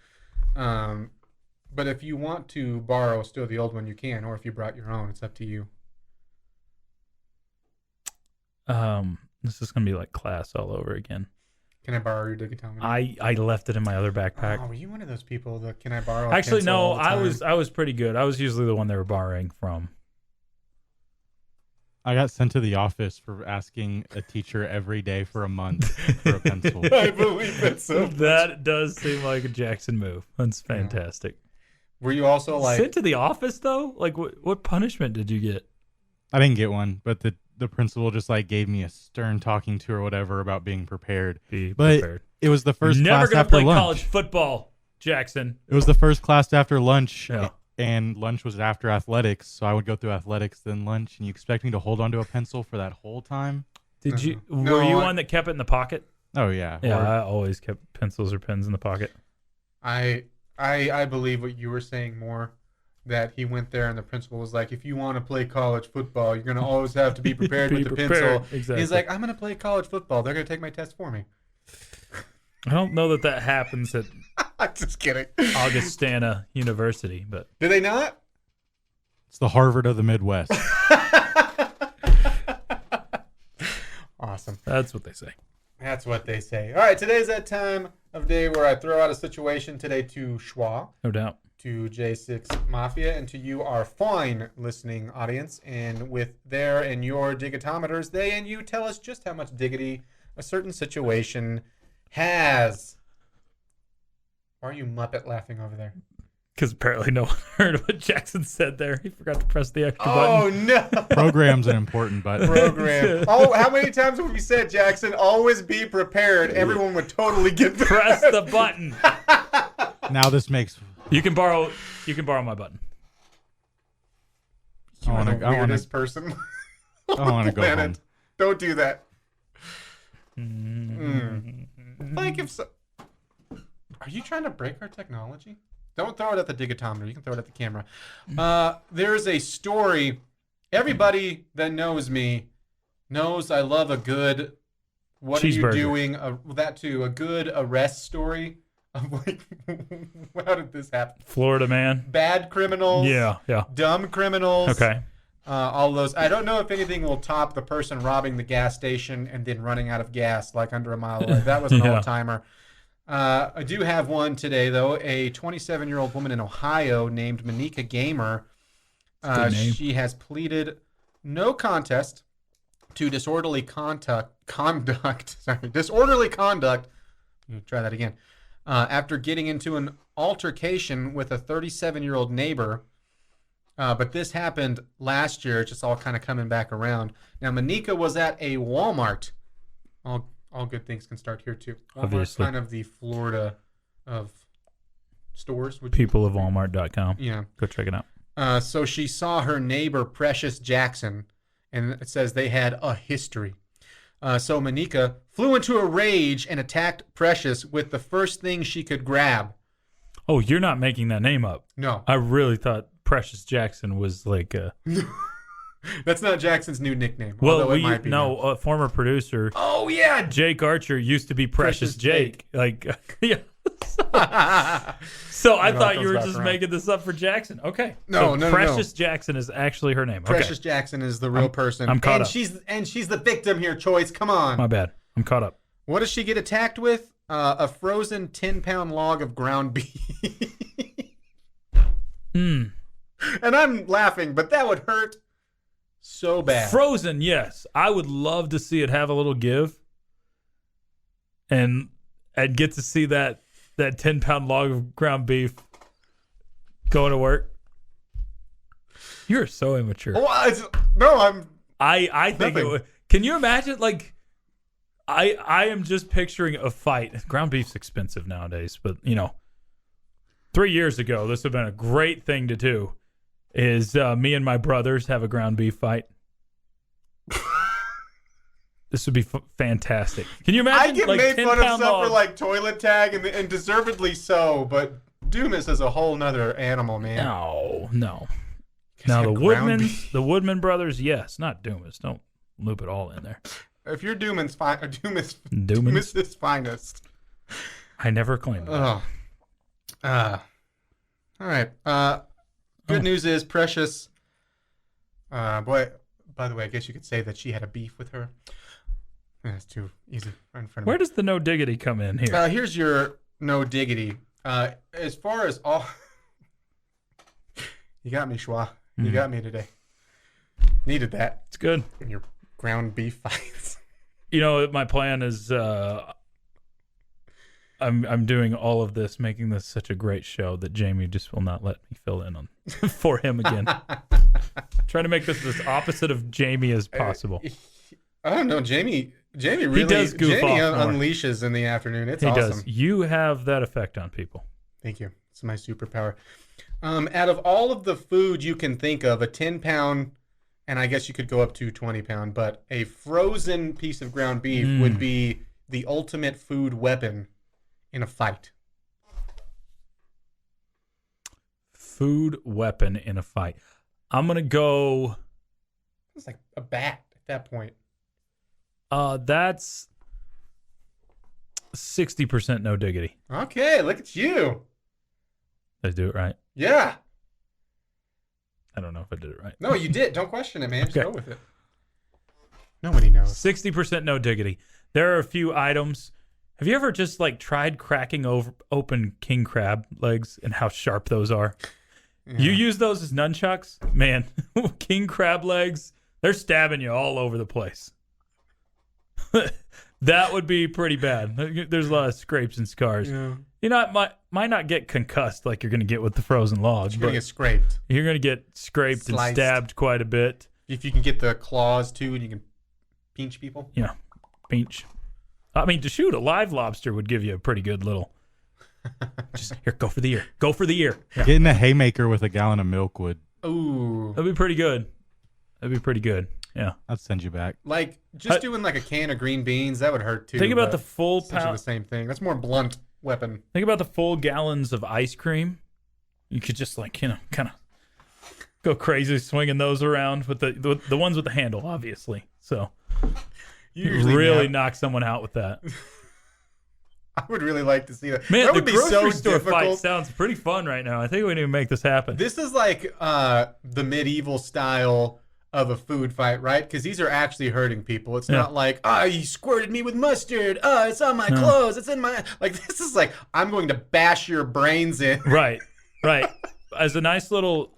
[SPEAKER 2] But if you want to borrow still the old one, you can, or if you brought your own, it's up to you.
[SPEAKER 5] This is gonna be like class all over again.
[SPEAKER 2] Can I borrow your digitometer?
[SPEAKER 5] I left it in my other backpack.
[SPEAKER 2] Oh, were you one of those people that can I borrow? A
[SPEAKER 5] Actually,
[SPEAKER 2] pencil
[SPEAKER 5] no.
[SPEAKER 2] all the time?
[SPEAKER 5] I was pretty good. I was usually the one they were borrowing from.
[SPEAKER 4] I got sent to the office for asking a teacher every day for a month for a pencil.
[SPEAKER 2] I believe it so much.
[SPEAKER 5] That does seem like a Jackson move. That's fantastic.
[SPEAKER 2] Were you also like?
[SPEAKER 5] Sent to the office though? Like what punishment did you get?
[SPEAKER 4] I didn't get one, but the principal just like gave me a stern talking to or whatever about being prepared.
[SPEAKER 5] Be
[SPEAKER 4] But
[SPEAKER 5] prepared.
[SPEAKER 4] it was the first
[SPEAKER 5] Never
[SPEAKER 4] class
[SPEAKER 5] gonna
[SPEAKER 4] after
[SPEAKER 5] play
[SPEAKER 4] lunch.
[SPEAKER 5] college football, Jackson.
[SPEAKER 4] It was the first class after lunch,
[SPEAKER 5] Yeah.
[SPEAKER 4] and lunch was after athletics, so I would go through athletics, then lunch, and you expect me to hold onto a pencil for that whole time?
[SPEAKER 5] Did you?
[SPEAKER 2] No,
[SPEAKER 5] were you
[SPEAKER 2] I-
[SPEAKER 5] one that kept it in the pocket?
[SPEAKER 4] Oh, yeah.
[SPEAKER 5] Yeah,
[SPEAKER 4] Or-
[SPEAKER 5] I always kept pencils or pens in the pocket.
[SPEAKER 2] I believe what you were saying more. That he went there and the principal was like, if you want to play college football, you're going to always have to be prepared
[SPEAKER 5] Be
[SPEAKER 2] with the
[SPEAKER 5] prepared,
[SPEAKER 2] pencil.
[SPEAKER 5] exactly.
[SPEAKER 2] He's like, I'm going to play college football. They're going to take my test for me.
[SPEAKER 5] I don't know that happens at
[SPEAKER 2] I'm just kidding.
[SPEAKER 5] Augustana University, but
[SPEAKER 2] Do they not?
[SPEAKER 4] It's the Harvard of the Midwest.
[SPEAKER 2] Awesome.
[SPEAKER 5] that's what they say.
[SPEAKER 2] That's what they say. All right, today's that time of day where I throw out a situation today to Chois,
[SPEAKER 5] No doubt.
[SPEAKER 2] to J6 Mafia, and to you, our fine listening audience. And with their and your digitometers, they and you tell us just how much diggity a certain situation has. Why are you Muppet laughing over there?
[SPEAKER 5] Because apparently no one heard what Jackson said there. He forgot to press the extra
[SPEAKER 2] Oh,
[SPEAKER 5] button.
[SPEAKER 2] no.
[SPEAKER 4] Program's an important button.
[SPEAKER 2] Program. Oh, how many times have we said, Jackson, always be prepared? Everyone would totally get that.
[SPEAKER 5] Press the button.
[SPEAKER 4] Now this makes...
[SPEAKER 5] You can borrow my button.
[SPEAKER 2] You are the
[SPEAKER 4] I wanna-
[SPEAKER 2] weirdest person.
[SPEAKER 4] I want to go
[SPEAKER 2] Planet.
[SPEAKER 4] home.
[SPEAKER 2] Don't do that.
[SPEAKER 5] Mm-hmm.
[SPEAKER 2] Like if so... Are you trying to break our technology? Don't throw it at the digitometer. You can throw it at the camera. There's a story. Everybody that knows me knows I love a good... What are you
[SPEAKER 5] Cheeseburger.
[SPEAKER 2] doing? That too. A good arrest story. Of like, how did this happen?
[SPEAKER 5] Florida man.
[SPEAKER 2] Bad criminals.
[SPEAKER 5] Yeah.
[SPEAKER 2] Dumb criminals.
[SPEAKER 5] Okay.
[SPEAKER 2] All those. I don't know if anything will top the person robbing the gas station and then running out of gas like under a mile away. That was an
[SPEAKER 5] Yeah.
[SPEAKER 2] all-timer. I do have one today, though. A 27-year-old woman in Ohio named Monica Gamer.
[SPEAKER 5] Good name.
[SPEAKER 2] She has pleaded no contest to disorderly conduct. Disorderly conduct. Try that again. After getting into an altercation with a 37-year-old neighbor. But this happened last year. It's just all kind of coming back around. Now, Monica was at a Walmart. All good things can start here, too. Walmart's
[SPEAKER 5] Obviously.
[SPEAKER 2] kind of the Florida of stores.
[SPEAKER 5] People of Walmart.com.
[SPEAKER 2] Yeah.
[SPEAKER 5] Go check it out.
[SPEAKER 2] So she saw her neighbor, Precious Jackson, and it says they had a history. So Monica flew into a rage and attacked Precious with the first thing she could grab.
[SPEAKER 5] Oh, you're not making that name up.
[SPEAKER 2] No,
[SPEAKER 5] I really thought Precious Jackson was like
[SPEAKER 2] that's not Jackson's new nickname.
[SPEAKER 5] well,
[SPEAKER 2] although it might be now.
[SPEAKER 5] a former producer,
[SPEAKER 2] Oh, yeah.
[SPEAKER 5] Jake Archer, used to be Precious
[SPEAKER 2] Precious
[SPEAKER 5] Jake. Like, yeah. So I
[SPEAKER 2] It all
[SPEAKER 5] thought you
[SPEAKER 2] comes
[SPEAKER 5] were
[SPEAKER 2] back
[SPEAKER 5] just
[SPEAKER 2] around.
[SPEAKER 5] making this up for Jackson. Okay.
[SPEAKER 2] No,
[SPEAKER 5] So
[SPEAKER 2] no.
[SPEAKER 5] Precious Jackson is actually her name.
[SPEAKER 2] Precious
[SPEAKER 5] Okay.
[SPEAKER 2] Jackson is the real person.
[SPEAKER 5] I'm caught
[SPEAKER 2] and
[SPEAKER 5] up.
[SPEAKER 2] She's the victim here, Choice. Come on.
[SPEAKER 5] My bad. I'm caught up.
[SPEAKER 2] What does she get attacked with? A frozen 10-pound log of ground beef.
[SPEAKER 5] Mm.
[SPEAKER 2] And I'm laughing, but that would hurt so bad.
[SPEAKER 5] Frozen, yes. I would love to see it have a little give, and I'd get to see that 10-pound log of ground beef going to work. You're so immature.
[SPEAKER 2] No, I'm.
[SPEAKER 5] I think it
[SPEAKER 2] Nothing.
[SPEAKER 5] would. Can you imagine? Like, I am just picturing a fight. Ground beef's expensive nowadays, but 3 years ago, this would have been a great thing to do. Is me and my brothers have a ground beef fight? This would be fantastic. Can you imagine?
[SPEAKER 2] I get
[SPEAKER 5] like,
[SPEAKER 2] made fun of
[SPEAKER 5] 10-pound
[SPEAKER 2] stuff for
[SPEAKER 5] logs?
[SPEAKER 2] like toilet tag, and deservedly so. But Dumas is a whole nother animal, man.
[SPEAKER 5] No. Now
[SPEAKER 2] have
[SPEAKER 5] the
[SPEAKER 2] ground
[SPEAKER 5] Woodman,
[SPEAKER 2] beef.
[SPEAKER 5] the Woodman brothers, yes, not Dumas. Don't loop it all in there.
[SPEAKER 2] If you're Dumas
[SPEAKER 5] Dumans?
[SPEAKER 2] is finest.
[SPEAKER 5] I never claimed that.
[SPEAKER 2] Oh. All right. Good news is Precious. Boy. By the way, I guess you could say that she had a beef with her. That's too easy. Right in front of
[SPEAKER 5] Where
[SPEAKER 2] me.
[SPEAKER 5] does the no diggity come in here?
[SPEAKER 2] Here's your no diggity. As far as all, you got me, Chois. You got me today. Needed that
[SPEAKER 5] It's good.
[SPEAKER 2] in your ground beef fights.
[SPEAKER 5] My plan is I'm doing all of this, making this such a great show that Jamie just will not let me fill in on for him again. Trying to make this as opposite of Jamie as possible.
[SPEAKER 2] I don't know, Jamie really
[SPEAKER 5] does goof
[SPEAKER 2] Jamie
[SPEAKER 5] off more.
[SPEAKER 2] unleashes in the afternoon. It's
[SPEAKER 5] He
[SPEAKER 2] awesome.
[SPEAKER 5] does. You have that effect on people.
[SPEAKER 2] Thank you. It's my superpower. Out of all of the food you can think of, a 10-pound, and I guess you could go up to 20-pound, but a frozen piece of ground beef would be the ultimate food weapon in a fight.
[SPEAKER 5] Food weapon in a fight. I'm going to go...
[SPEAKER 2] It's like a bat at that point.
[SPEAKER 5] That's 60% no diggity.
[SPEAKER 2] Okay, look at you.
[SPEAKER 5] Did I do it right?
[SPEAKER 2] Yeah.
[SPEAKER 5] I don't know if I did it right.
[SPEAKER 2] No, you did. Don't question it, man. Just
[SPEAKER 5] Okay.
[SPEAKER 2] go with it. Nobody knows.
[SPEAKER 5] 60% no diggity. There are a few items. Have you ever just tried cracking open king crab legs and how sharp those are?
[SPEAKER 2] Yeah.
[SPEAKER 5] You use those as nunchucks? Man, king crab legs, they're stabbing you all over the place. That would be pretty bad. There's a lot of scrapes and scars.
[SPEAKER 2] Yeah.
[SPEAKER 5] Might not get concussed like you're going to get with the frozen log,
[SPEAKER 2] You're
[SPEAKER 5] but
[SPEAKER 2] going to get scraped.
[SPEAKER 5] you're going to get scraped
[SPEAKER 2] Sliced.
[SPEAKER 5] and stabbed quite a bit.
[SPEAKER 2] If you can get the claws, too, and you can pinch people.
[SPEAKER 5] Yeah, pinch. I mean, to shoot a live lobster would give you a pretty good little... Just here, go for the ear. Go for the ear. Yeah.
[SPEAKER 4] Getting a haymaker with a gallon of milk would.
[SPEAKER 2] Ooh.
[SPEAKER 5] That'd be pretty good. Yeah.
[SPEAKER 4] I'd send you back.
[SPEAKER 2] Like, just doing like a can of green beans, that would hurt, too.
[SPEAKER 5] Think about
[SPEAKER 2] but
[SPEAKER 5] the full
[SPEAKER 2] essentially
[SPEAKER 5] pound.
[SPEAKER 2] the same thing. That's more blunt weapon.
[SPEAKER 5] Think about the full gallons of ice cream. You could just kind of go crazy swinging those around with the ones with the handle, obviously. So you
[SPEAKER 2] Usually,
[SPEAKER 5] really
[SPEAKER 2] man,
[SPEAKER 5] knock someone out with that.
[SPEAKER 2] I would really like to see that.
[SPEAKER 5] Man,
[SPEAKER 2] that
[SPEAKER 5] the
[SPEAKER 2] would be
[SPEAKER 5] grocery
[SPEAKER 2] so
[SPEAKER 5] store fight
[SPEAKER 2] difficult.
[SPEAKER 5] sounds pretty fun right now. I think we need to make this happen.
[SPEAKER 2] This is like the medieval style of a food fight, right? Because these are actually hurting people. It's not like, you squirted me with mustard. It's on my clothes. It's in my... Like, this is like, I'm going to bash your brains in.
[SPEAKER 5] Right. As a nice little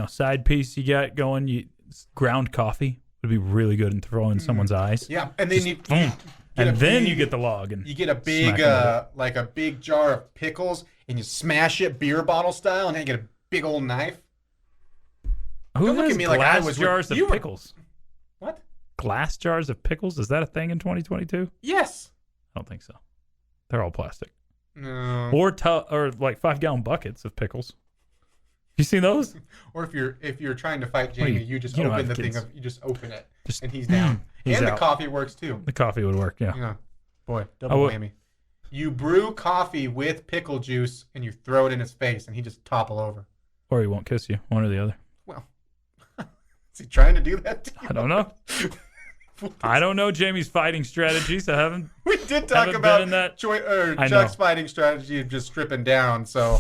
[SPEAKER 5] side piece you got going, ground coffee would be really good in throwing someone's eyes.
[SPEAKER 2] Yeah, and then you...
[SPEAKER 5] Boom.
[SPEAKER 2] Get
[SPEAKER 5] And
[SPEAKER 2] a
[SPEAKER 5] then
[SPEAKER 2] big-
[SPEAKER 5] you get the log and
[SPEAKER 2] You get a big,
[SPEAKER 5] smack 'em with
[SPEAKER 2] like a big jar of pickles, and you smash it beer bottle style, and then you get a big old knife.
[SPEAKER 5] Who
[SPEAKER 2] Don't look
[SPEAKER 5] has
[SPEAKER 2] at me like I
[SPEAKER 5] glass
[SPEAKER 2] was with-
[SPEAKER 5] jars of
[SPEAKER 2] you were-
[SPEAKER 5] pickles?
[SPEAKER 2] What?
[SPEAKER 5] Glass jars of pickles? Is that a thing in 2022?
[SPEAKER 2] Yes.
[SPEAKER 5] I don't think so. They're all plastic.
[SPEAKER 2] No.
[SPEAKER 5] Or 5-gallon buckets of pickles. You seen those?
[SPEAKER 2] Or if you're trying to fight
[SPEAKER 5] Well,
[SPEAKER 2] Jamie, you just
[SPEAKER 5] you don't
[SPEAKER 2] open
[SPEAKER 5] have
[SPEAKER 2] the thing
[SPEAKER 5] kids.
[SPEAKER 2] of you just open it,
[SPEAKER 5] Just-
[SPEAKER 2] and he's down.
[SPEAKER 5] He's
[SPEAKER 2] and
[SPEAKER 5] out.
[SPEAKER 2] the coffee works too.
[SPEAKER 5] The coffee would work, yeah.
[SPEAKER 2] Yeah. Boy, double
[SPEAKER 5] would-
[SPEAKER 2] whammy. You brew coffee with pickle juice, and you throw it in his face, and he just topple over.
[SPEAKER 5] Or he won't kiss you, one or the other.
[SPEAKER 2] Well, is he trying to do that to you?
[SPEAKER 5] I don't know. I don't know Jamie's fighting strategies. I haven't.
[SPEAKER 2] We did talk
[SPEAKER 5] Haven't
[SPEAKER 2] about
[SPEAKER 5] been in that- I
[SPEAKER 2] Chuck's
[SPEAKER 5] know.
[SPEAKER 2] fighting strategy of just stripping down. So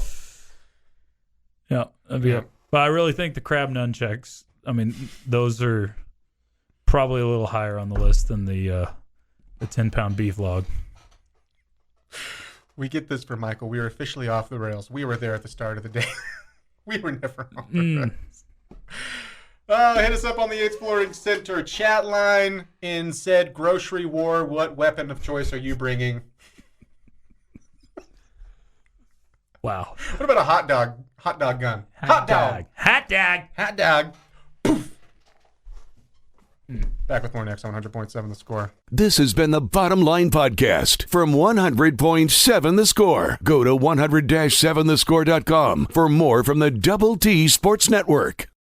[SPEAKER 5] Yeah, that'd be it. But I really think the crab nunchucks, I mean, those are probably a little higher on the list than the 10-pound beef log.
[SPEAKER 2] we get this from Michael. We are officially off the rails. We were there at the start of the day. We were never on the rails. Hit us up on the Exploring Center chat line. In said grocery war, what weapon of choice are you bringing?
[SPEAKER 5] Wow.
[SPEAKER 2] What about a hot dog? Hot dog gun. Hot dog.
[SPEAKER 5] Hot dog.
[SPEAKER 2] Hot dog. Poof. Back with more next on 100.7 The Score.
[SPEAKER 1] This has been the Bottom Line Podcast from 100.7 The Score. Go to 100-7thescore.com for more from the Double T Sports Network.